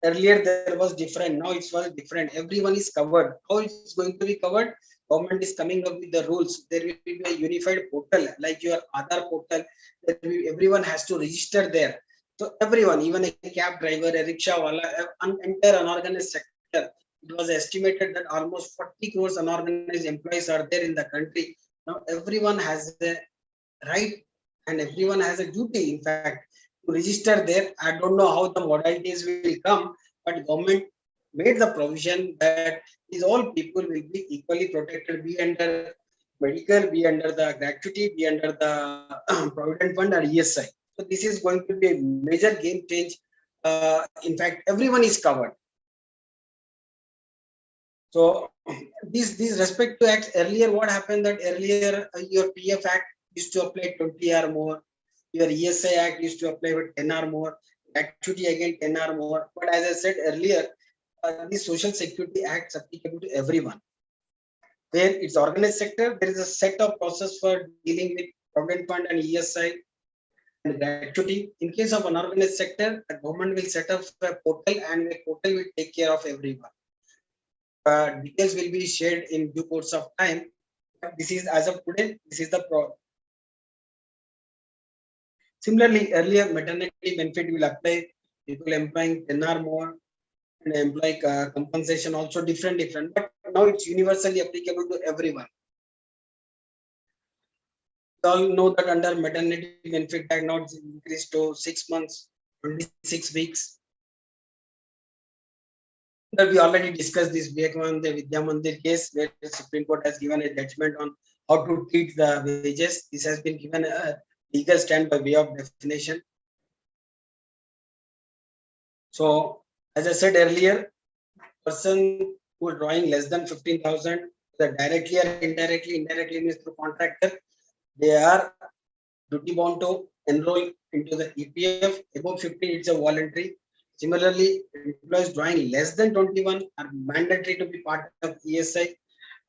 Earlier there was different. Now it was different. Everyone is covered. How it's going to be covered? Government is coming up with the rules. There will be a unified portal like your Aadhaar portal. Everyone has to register there. So everyone, even a cab driver, a rickshaw wala, entire unorganized sector. It was estimated that almost 40 crores unorganized employees are there in the country. Now everyone has a right and everyone has a duty, in fact, to register there. I don't know how the modalities will come, but government made the provision that these all people will be equally protected, be under medical, be under the gratuity, be under the provident fund or ESI. So this is going to be a major game change. In fact, everyone is covered. So these respect to acts, earlier what happened that earlier your PF Act used to apply 20 or more, your ESI Act used to apply with 10 or more, gratuity again 10 or more. But as I said earlier, the Social Security Act is applicable to everyone. Where it's organized sector, there is a set of process for dealing with provident fund and ESI and gratuity. In case of unorganized sector, the government will set up a portal and the portal will take care of everyone. Details will be shared in due course of time. This is as of today, this is the pro. Similarly, earlier maternity benefit will apply people employing 10 or more, and employee compensation also different, but now it's universally applicable to everyone. We all know that under maternity benefit act now it's increased to 6 months, 26 weeks. That we already discussed this Vivekananda Vidya Mandir case where the Supreme Court has given a judgment on how to treat the wages. This has been given a legal stand by way of definition. So, as I said earlier, person who are drawing less than 15,000, directly or indirectly means through contractor, they are duty bound to enroll into the EPF. Above 15, it's a voluntary. Similarly, employees drawing less than 21 are mandatory to be part of ESI,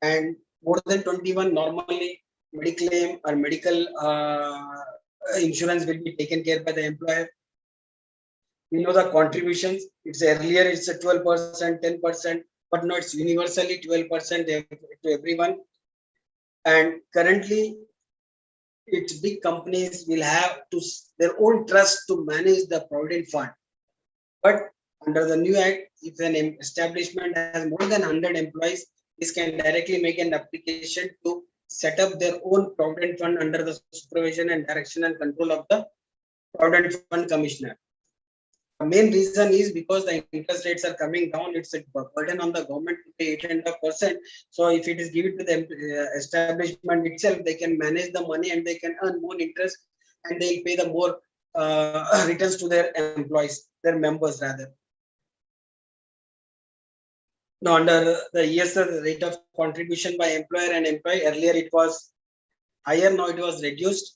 and more than 21, normally mediclaim or medical insurance will be taken care by the employer. We know the contributions. It's earlier it's a 12%, 10%, but now it's universally 12% to everyone. And currently, it's big companies will have to their own trust to manage the provident fund. But under the new act, if an establishment has more than 100 employees, this can directly make an application to set up their own provident fund under the supervision and direction and control of the provident fund commissioner. The main reason is because the interest rates are coming down. It's a burden on the government to pay 8.5%. So if it is given to the establishment itself, they can manage the money and they can earn more interest, and they'll pay the more returns to their employees, their members rather. Now, under the ESR rate of contribution by employer and employee, earlier it was higher, now it was reduced.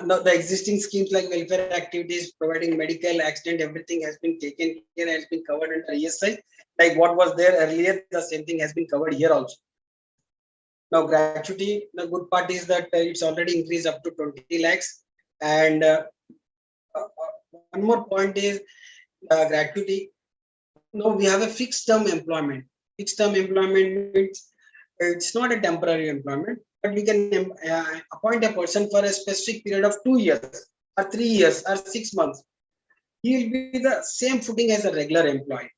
Now the existing schemes like welfare activities, providing medical, accident, everything has been taken care, has been covered under ESI. Like what was there earlier, the same thing has been covered here also. Now gratuity, the good part is that it's already increased up to 20 lakhs. And one more point is gratuity. Now we have a fixed term employment. Fixed term employment means it's not a temporary employment, but we can appoint a person for a specific period of 2 years or 3 years or 6 months. He will be the same footing as a regular employee.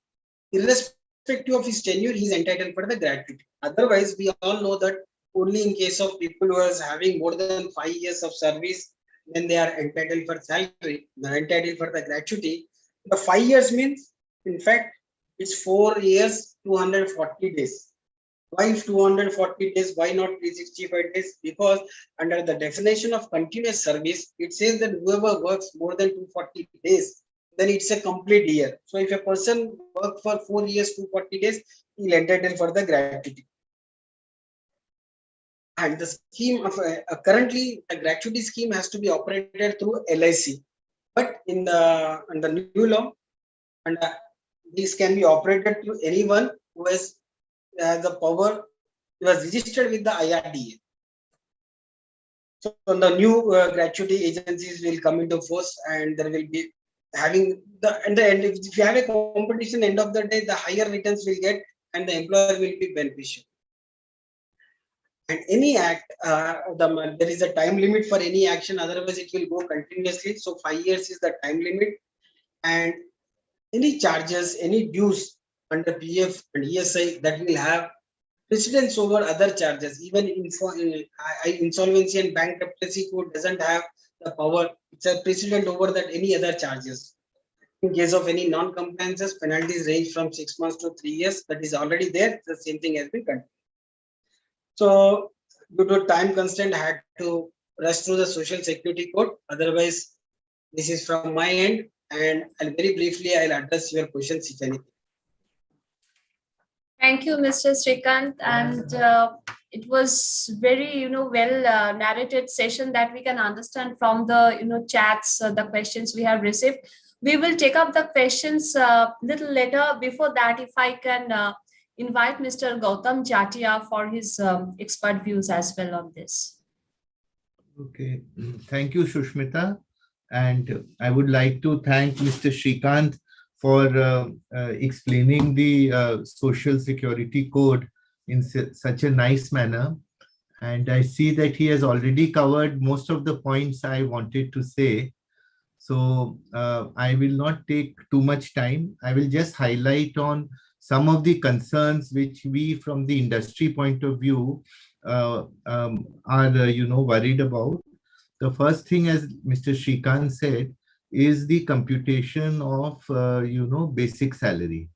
Irrespective of his tenure, he is entitled for the gratuity. Otherwise, we all know that only in case of people who are having more than 5 years of service, then they are entitled for salary, they are entitled for the gratuity. The 5 years means, in fact, it's 4 years, 240 days. Why 240 days? Why not 365 days? Because under the definition of continuous service, it says that whoever works more than 240 days, then it's a complete year. So if a person works for 4 years, 240 days, he'll entitled for the gratuity. And the scheme of currently the gratuity scheme has to be operated through LIC, but in the new law, and this can be operated through anyone who has the power, who was registered with the IRDA. So the new gratuity agencies will come into force, and there will be having the and if you have a competition, end of the day, the higher returns will get, and the employer will be beneficial. And any act, there is a time limit for any action, otherwise it will go continuously. So 5 years is the time limit, and any charges, any dues under PF and ESI that will have precedence over other charges. Even insolvency and bankruptcy code doesn't have the power. It's a precedent over that any other charges. In case of any non-compliances, penalties range from 6 months to 3 years. That is already there. The same thing has been continued. So due to time constraint, I had to rush through the Social Security Code. Otherwise, this is from my end, and very briefly I'll address your questions if anything. Thank you, Mr. Srikanth, and it was very, well narrated session that we can understand from the, chats, the questions we have received. We will take up the questions little later. Before that, if I can invite Mr. Gautam Jatia for his expert views as well on this. Okay, thank you, Shushmita. And I would like to thank Mr. Srikanth for explaining the Social Security Code in such a nice manner. And I see that he has already covered most of the points I wanted to say. So I will not take too much time. I will just highlight on some of the concerns which we from the industry point of view are worried about. The first thing, as Mr. Srikanth said, is the computation of basic salary.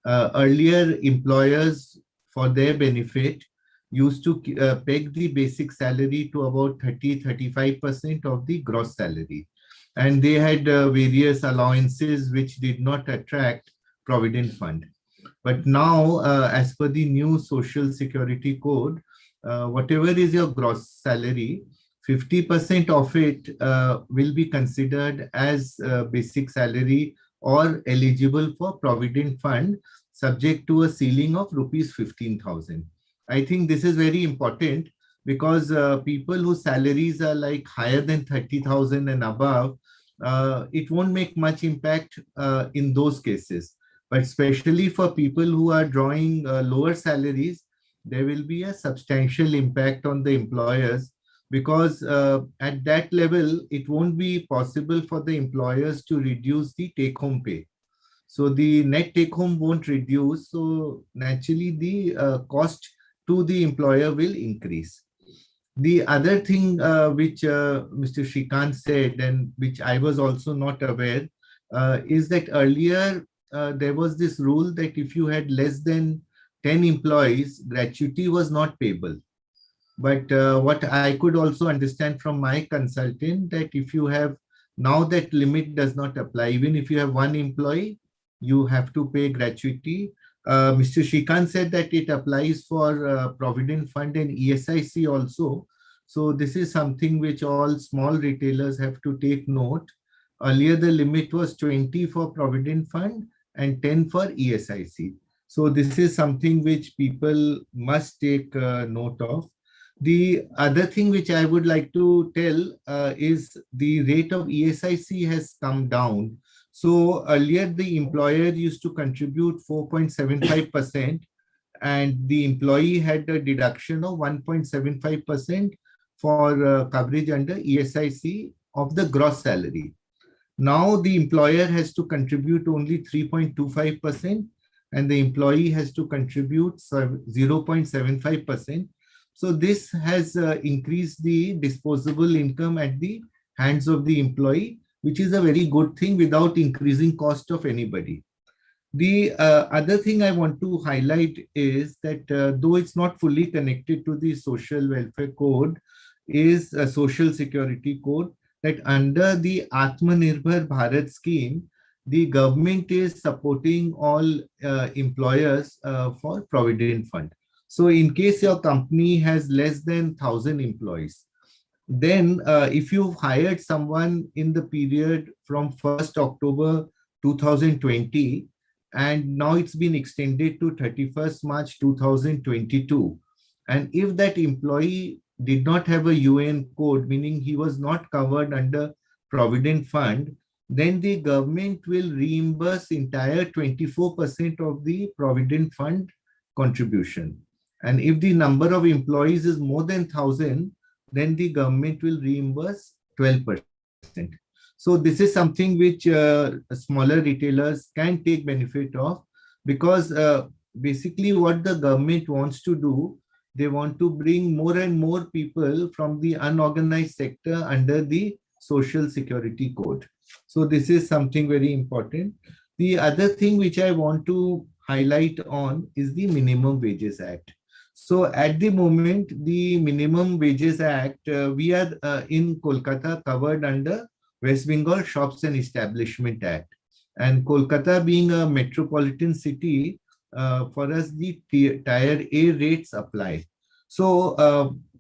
Earlier, employers, for their benefit, used to peg the basic salary to about 30-35% of the gross salary, and they had various allowances which did not attract provident fund. But now, as per the new Social Security Code, whatever is your gross salary, 50% of it will be considered as basic salary or eligible for provident fund, subject to a ceiling of rupees 15,000. I think this is very important because people whose salaries are like higher than 30,000 and above, it won't make much impact in those cases. But especially for people who are drawing lower salaries, there will be a substantial impact on the employers, because at that level, it won't be possible for the employers to reduce the take-home pay. So the net take home won't reduce. So naturally the cost to the employer will increase. The other thing which Mr. Shrikant said, and which I was also not aware, is that earlier there was this rule that if you had less than 10 employees, gratuity was not payable. But what I could also understand from my consultant, that if you have, now that limit does not apply. Even if you have one employee, you have to pay gratuity. Mr. Shrikant said that it applies for Provident Fund and ESIC also. So this is something which all small retailers have to take note. Earlier, the limit was 20 for Provident Fund and 10 for ESIC. So this is something which people must take note of. The other thing which I would like to tell is the rate of ESIC has come down. So earlier the employer used to contribute 4.75% and the employee had a deduction of 1.75% for coverage under ESIC of the gross salary. Now the employer has to contribute only 3.25% and the employee has to contribute 0.75%. So this has increased the disposable income at the hands of the employee, which is a very good thing without increasing cost of anybody. The other thing I want to highlight is that though it's not fully connected to the social welfare code, is a social security code, that under the Atmanirbhar Bharat scheme, the government is supporting all employers for Provident Fund. So in case your company has less than 1,000 employees, then if you've hired someone in the period from 1st October 2020, and now it's been extended to 31st March 2022, and if that employee did not have a UN code, meaning he was not covered under Provident Fund, then the government will reimburse entire 24% of the Provident Fund contribution. And if the number of employees is more than 1,000, then the government will reimburse 12%. So this is something which smaller retailers can take benefit of, because basically what the government wants to do, they want to bring more and more people from the unorganized sector under the Social Security Code. So this is something very important. The other thing which I want to highlight on is the Minimum Wages Act. So at the moment, the Minimum Wages Act, we are in Kolkata covered under West Bengal Shops and Establishment Act. And Kolkata being a metropolitan city, for us, the tier A rates apply. So,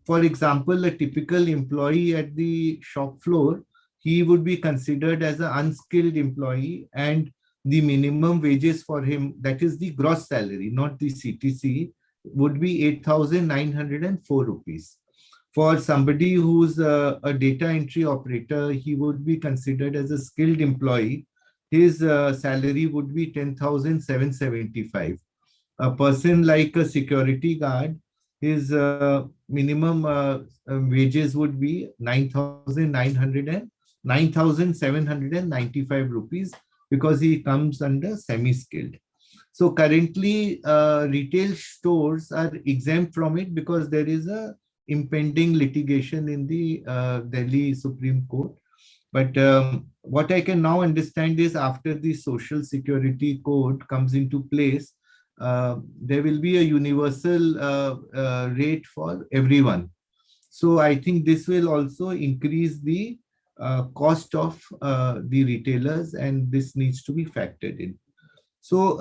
for example, a typical employee at the shop floor, he would be considered as an unskilled employee, and the minimum wages for him, that is the gross salary, not the CTC, would be 8,904 rupees. For somebody who's a data entry operator, he would be considered as a skilled employee. His salary would be 10,775. A person like a security guard, his minimum wages would be 9,795 rupees, because he comes under semi-skilled. So currently, retail stores are exempt from it because there is a impending litigation in the Delhi Supreme Court. But what I can now understand is, after the Social Security Code comes into place, there will be a universal rate for everyone. So I think this will also increase the cost of the retailers, and this needs to be factored in. So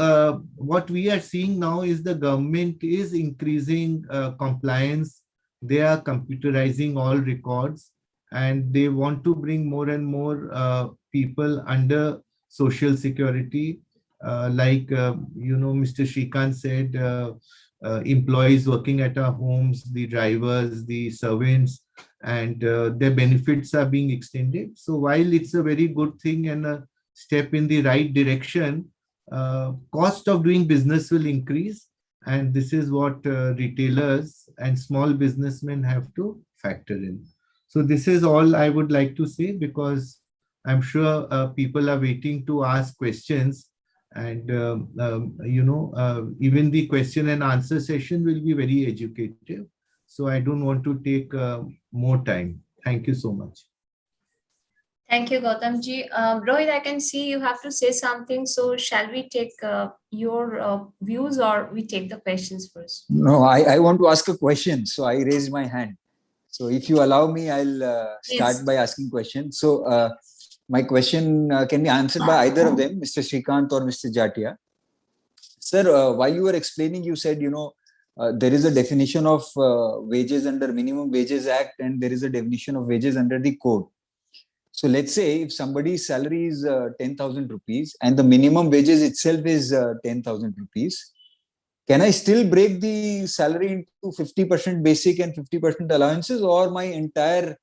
what we are seeing now is the government is increasing compliance. They are computerizing all records, and they want to bring more and more people under Social Security. Mr. Shrikant said, employees working at our homes, the drivers, the servants, and their benefits are being extended. So while it's a very good thing and a step in the right direction, cost of doing business will increase, and this is what retailers and small businessmen have to factor in. So this is all I would like to say, because I'm sure people are waiting to ask questions, And, even the question and answer session will be very educative. So I don't want to take more time. Thank you so much. Thank you, Gautamji. Rohit, I can see you have to say something. So shall we take your views, or we take the questions first? No, I want to ask a question. So I raised my hand. So if you allow me, I'll start Yes. by asking questions. So my question can be answered by either of them, Mr. Srikanth or Mr. Jatia. Sir, while you were explaining, you said, there is a definition of wages under Minimum Wages Act, and there is a definition of wages under the code. So let's say if somebody's salary is 10,000 rupees and the minimum wages itself is 10,000 rupees, can I still break the salary into 50% basic and 50% allowances, or my entire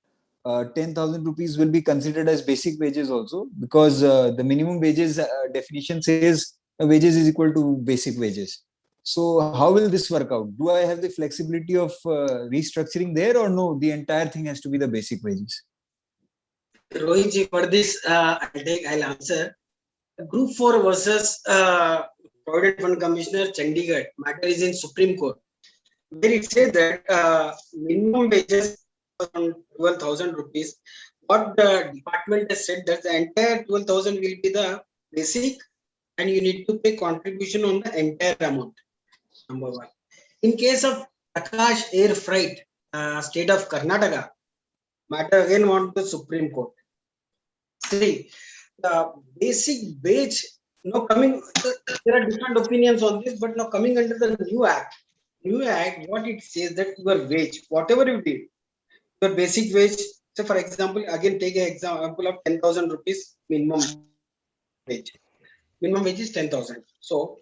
10,000 rupees will be considered as basic wages also? Because the minimum wages definition says wages is equal to basic wages. So how will this work out? Do I have the flexibility of restructuring there, or no, the entire thing has to be the basic wages? Rohit, for this, I'll answer. Group 4 versus Provident Fund Commissioner Chandigarh matter is in Supreme Court, where it says that minimum wages on 12,000 rupees. What the department has said that the entire 12,000 will be the basic, and you need to pay contribution on the entire amount. Number one. In case of Prakash Air Freight, state of Karnataka, matter again on the Supreme Court. See, the basic wage, now coming, there are different opinions on this, but now coming under the new act, what it says that your wage, whatever you did, your basic wage, so for example, again take an example of 10,000 rupees minimum wage. Minimum wage is 10,000. So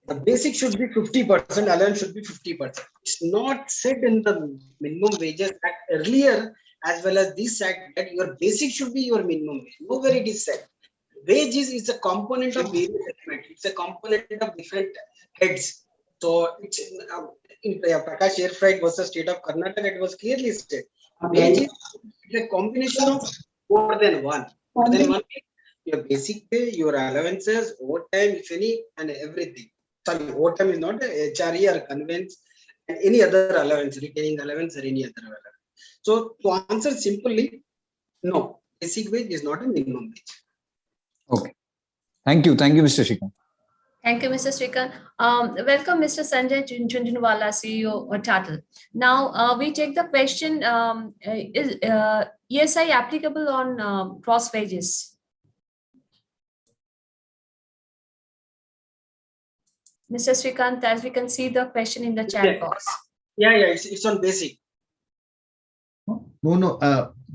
the basic should be 50%, allowance should be 50%. It's not said in the Minimum Wages Act earlier as well as this act that your basic should be your minimum wage. Nowhere it is said. Wages is a component of various elements. It's a component of different heads. So it's in Prakash Air Freight versus state of Karnataka, it was clearly stated. Wages is a combination of more than one. More than one, your basic pay, your allowances, overtime, if any, and everything. Sorry, overtime is not a HRE or conveyance, and any other allowance, retaining allowance or any other allowance. So to answer simply, no, basic wage is not a minimum wage. Okay. Thank you, Mr. Srikanth. Thank you, Mr. Srikanth. Welcome, Mr. Sanjay Jhunjhunwala, CEO or Tata. Now we take the question: is ESI applicable on gross wages? Mr. Srikanth, as we can see the question in the chat box. Yeah, it's on basic. No,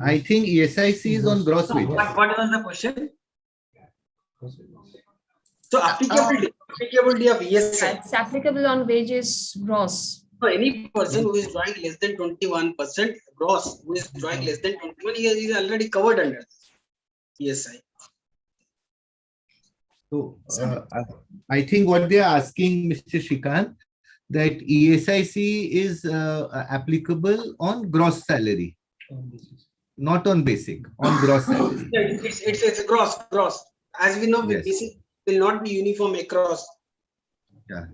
I think ESIC is on gross wages. What was the question? So applicability of ESI. It's applicable on wages gross. So any person who is drawing less than 21% gross, who is drawing less than 21, he is already covered under ESI. So I think what they are asking, Mr. Srikanth, that ESIC is applicable on gross salary, not on basic, on gross salary. It's gross. As we know, Yes. basic will not be uniform across. Yeah.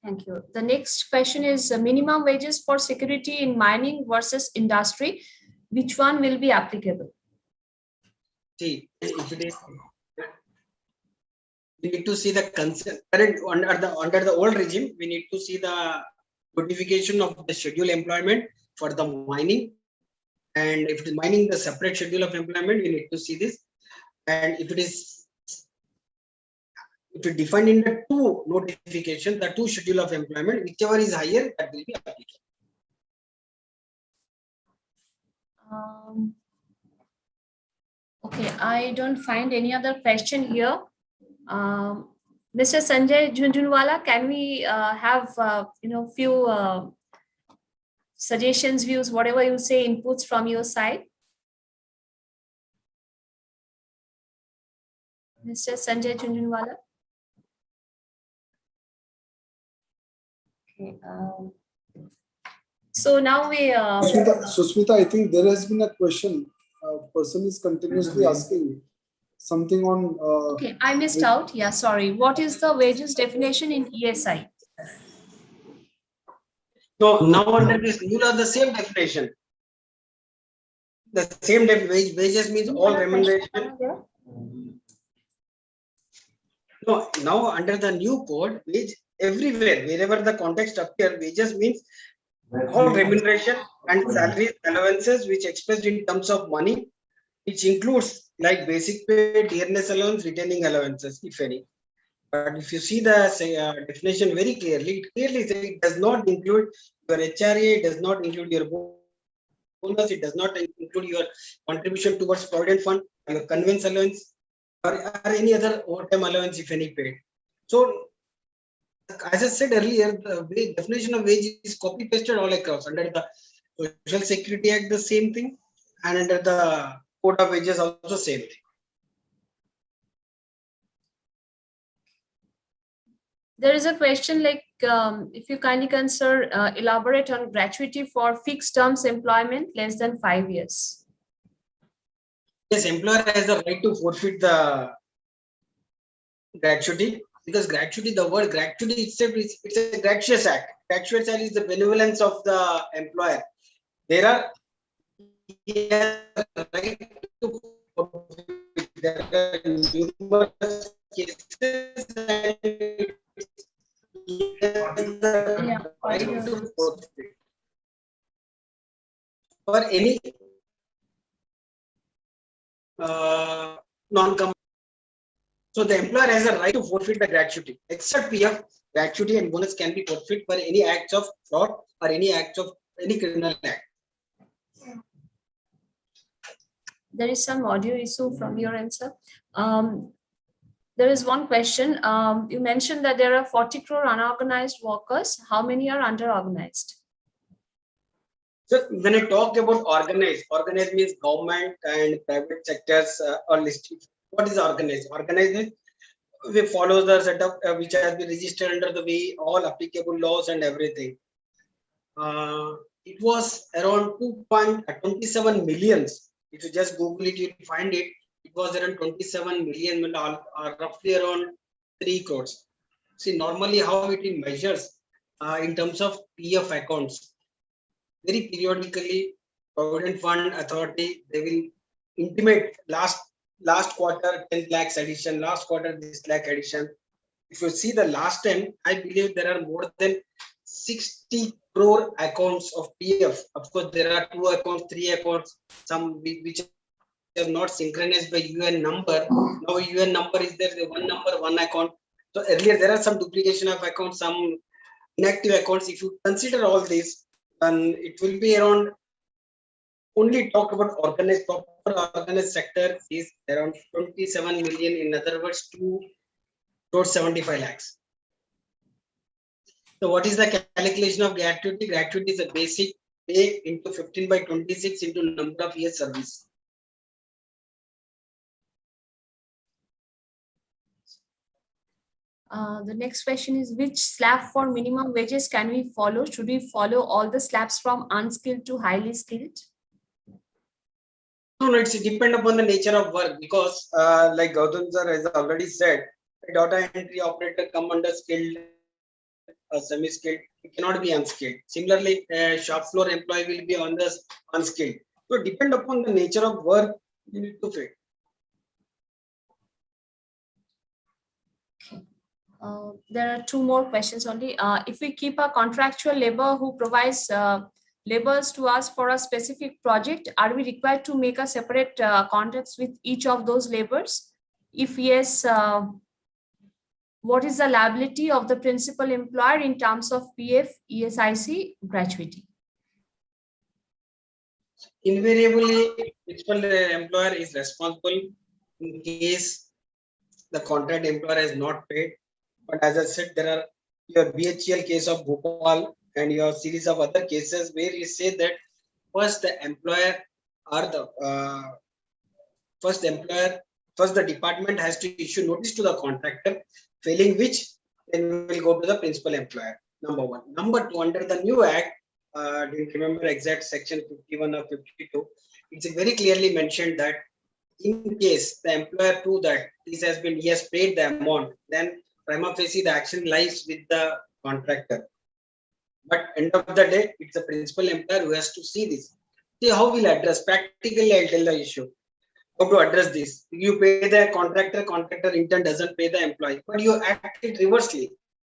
Thank you. The next question is minimum wages for security in mining versus industry. Which one will be applicable? See, if it is, we need to see the current under the old regime. We need to see the notification of the schedule employment for the mining, and if it is mining, the separate schedule of employment, we need to see this. And if it defined in the two notification, the two schedule of employment, whichever is higher, that will be applicable. Okay, I don't find any other question here. Mr. Sanjay Jhunjhunwala, can we have few suggestions, views, whatever you say, inputs from your side? Mr. Sanjay Jhunjhunwala. Okay. So now we. Susmita, I think there has been a question. A person is continuously asking something on. Okay, I missed out. Yeah, sorry. What is the wages definition in ESI? So now under this new law, the same definition. The same wages means all remuneration. No, now under the new code, wage everywhere, wherever the context appears, wages means all remuneration and salaries, allowances which expressed in terms of money, which includes like basic pay, dearness allowance, retaining allowances, if any. But if you see the definition very clearly, it clearly says it does not include your HRA, it does not include your bonus, it does not include your contribution towards provident fund, your conveyance allowance, or any other overtime allowance, if any paid. So, as I said earlier, the definition of wage is copy pasted all across. Under the Social Security Act, the same thing, and under the Code of Wages, also same thing. There is a question like, if you kindly can, sir, elaborate on gratuity for fixed terms employment less than 5 years. Yes, employer has the right to forfeit the gratuity, because gratuity, the word gratuity itself is it's a gratuitous act. Gratuitous act is the benevolence of the employer. There are right to forfeit. There are numerous cases and right to forfeit for any non-compete. So the employer has a right to forfeit the gratuity, except PF, gratuity and bonus can be forfeit for any acts of fraud or any acts of any criminal act. There is some audio issue from your answer. There is one question. You mentioned that there are 40 crore unorganized workers. How many are under-organized? So when I talk about organized means government and private sectors are listed. What is organized? Organized means we follow the setup which has been registered under the way all applicable laws and everything. It was around 2.27 millions. If you just Google it, you'll find it. It was around 27 million, roughly around 3 crores. See, normally how it measures in terms of PF accounts. Very periodically, Provident Fund Authority, they will intimate last quarter 10 lakhs addition, last quarter this lakh addition. If you see the last time, I believe there are more than 60 crore accounts of PF. Of course, there are 2 accounts, 3 accounts, some which are not synchronized by UN number. Now UN number is there, the one number, one account. So earlier there are some duplication of accounts, some inactive accounts. If you consider all this, then it will be around, only talk about organized, proper organized sector is around 27 million. In other words, 2.75 lakhs. So what is the calculation of gratuity? Gratuity is a basic pay into 15/26 into number of years service. The next question is, which slab for minimum wages can we follow? Should we follow all the slabs from unskilled to highly skilled? No, it's depend upon the nature of work, because like Gautam sir has already said, a data entry operator come under skilled, semi-skilled, it cannot be unskilled. Similarly, a shop floor employee will be on the unskilled. So depend upon the nature of work, you need to fit. There are 2 more questions only. If we keep a contractual labor who provides labors to us for a specific project, are we required to make a separate contracts with each of those labors? If yes, what is the liability of the principal employer in terms of PF, ESIC, gratuity? Invariably, principal employer is responsible in case the contract employer has not paid. But as I said, there are your BHEL case of Bhopal and your series of other cases where you say that first the employer or the first the department has to issue notice to the contractor, failing which then will go to the principal employer. Number 1. Number 2, under the new act, didn't remember exact section 51 or 52. It's very clearly mentioned that in case the employer prove that this has been, he has paid the amount, then prima facie the action lies with the contractor. But end of the day, it's the principal employer who has to see this. See how we'll address. Practically, I'll tell the issue. How to address this. You pay the contractor, contractor in turn doesn't pay the employee. But you act it reversely.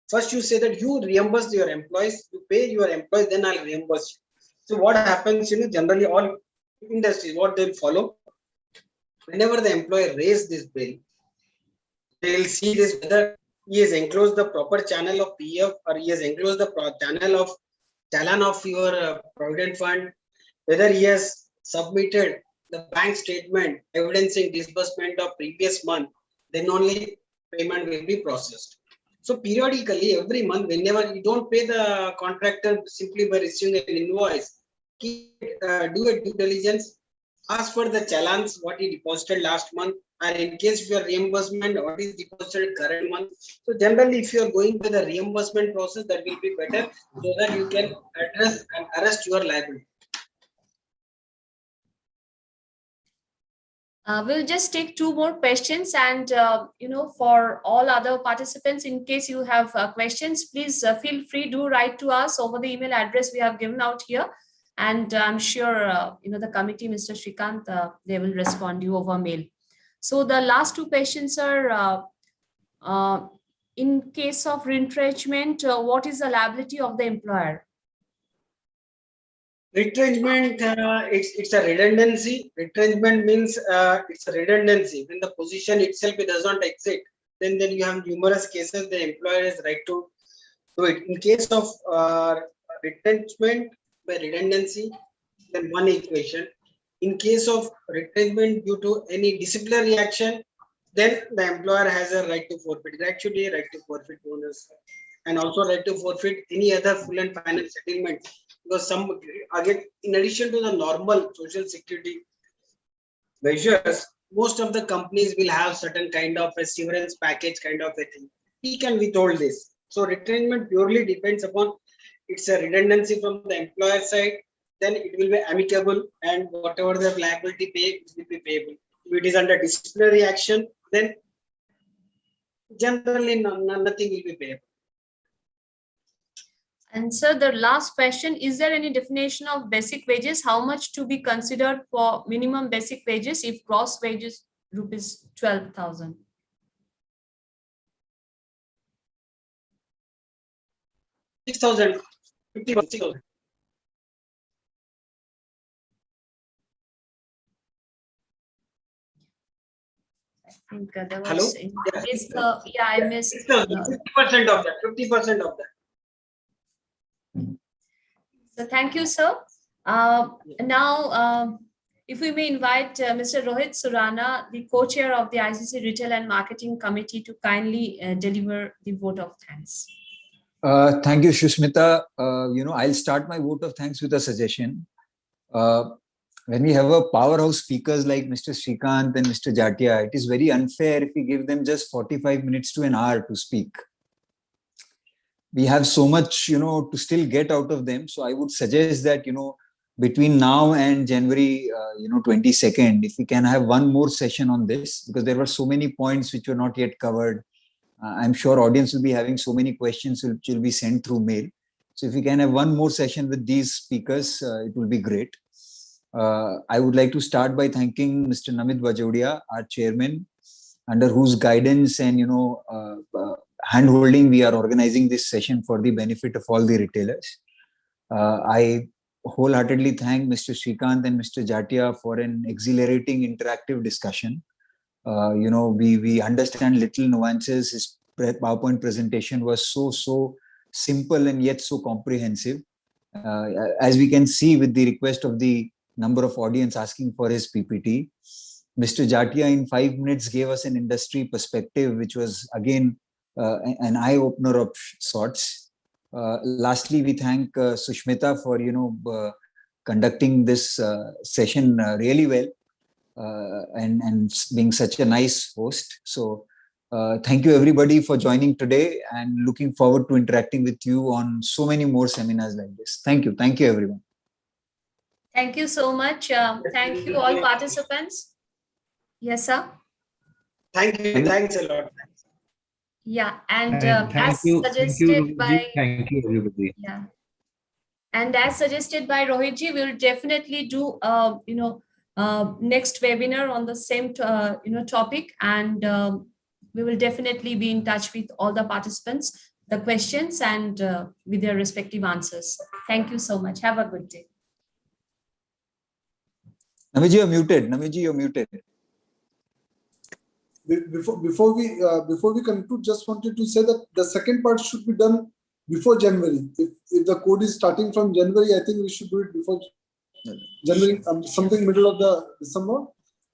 First, you say that you reimburse your employees, you pay your employees, then I'll reimburse you. So what happens, generally all industries, what they'll follow, whenever the employer raise this bill, they'll see this whether he has enclosed the proper channel of PF or he has enclosed the channel of your provident fund, whether he has submitted the bank statement evidencing disbursement of previous month, then only payment will be processed. So periodically, every month, whenever you don't pay the contractor simply by receiving an invoice, do a due diligence, ask for the challenge what he deposited last month, or in case for reimbursement, what is deposited current month. So generally, if you are going by the reimbursement process, that will be better so that you can address and arrest your liability. We'll just take two more questions, and for all other participants, in case you have questions, please feel free to write to us over the email address we have given out here, and I'm sure the committee, Mr. Shrikant, they will respond you over mail. So the last two questions are, in case of retrenchment, what is the liability of the employer? Retrenchment, it's a redundancy. Retrenchment means it's a redundancy. When the position itself it does not exist, then you have numerous cases the employer is right to do it. In case of retrenchment by redundancy, then one equation. In case of retrenchment due to any disciplinary action, then the employer has a right to forfeit gratuity, right to forfeit bonus, and also right to forfeit any other full and final settlement. Because again, in addition to the normal social security measures, most of the companies will have certain kind of a severance package kind of a thing. He can withhold this. So retrenchment purely depends upon it's a redundancy from the employer side, then it will be amicable, and whatever the liability pay, it will be payable. If it is under disciplinary action, then generally nothing will be payable. And sir, the last question, is there any definition of basic wages? How much to be considered for minimum basic wages if gross wages rupees 12,000? $6,000, $50,000. I think there was. Hello? I missed. 50% of that. 50% of that. So thank you, sir. Now, if we may invite Mr. Rohit Surana, the co-chair of the ICC Retail and Marketing Committee, to kindly deliver the vote of thanks. Thank you, Shushmita. I'll start my vote of thanks with a suggestion. When we have a powerhouse speakers like Mr. Shrikant and Mr. Jatia, it is very unfair if we give them just 45 minutes to an hour to speak. We have so much, to still get out of them. So I would suggest that, between now and January, 22nd, if we can have one more session on this, because there were so many points which were not yet covered. I'm sure audience will be having so many questions which will be sent through mail. So if we can have one more session with these speakers, it will be great. I would like to start by thanking Mr. Namit Bajodia, our chairman, under whose guidance and, hand-holding we are organizing this session for the benefit of all the retailers. I wholeheartedly thank Mr. Shrikant and Mr. Jatia for an exhilarating interactive discussion. We understand little nuances. His PowerPoint presentation was so simple and yet so comprehensive. As we can see with the request of the number of audience asking for his PPT, Mr. Jatia in 5 minutes gave us an industry perspective, which was again an eye-opener of sorts. Lastly, we thank Sushmita for conducting this session really well and being such a nice host. So thank you everybody for joining today, and looking forward to interacting with you on so many more seminars like this. Thank you everyone. Thank you so much. Thank you all participants. Yes, sir. Thank you. Thanks a lot. Yeah, and Thank as you. suggested by Thank you, everybody. yeah, and as suggested by Rohitji, we will definitely do next webinar on the same topic, and we will definitely be in touch with all the participants, the questions, and with their respective answers. Thank you so much. Have a good day. Namiji, you're muted. Namiji, you're muted. Before we conclude, just wanted to say that the second part should be done before January. If the code is starting from January, I think we should do it before January, something middle of the December.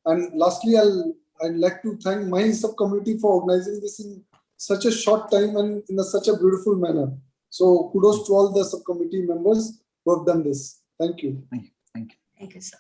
And lastly, I'd like to thank my subcommittee for organizing this in such a short time and in such a beautiful manner. So kudos to all the subcommittee members who have done this. Thank you. Thank you. Thank you, sir.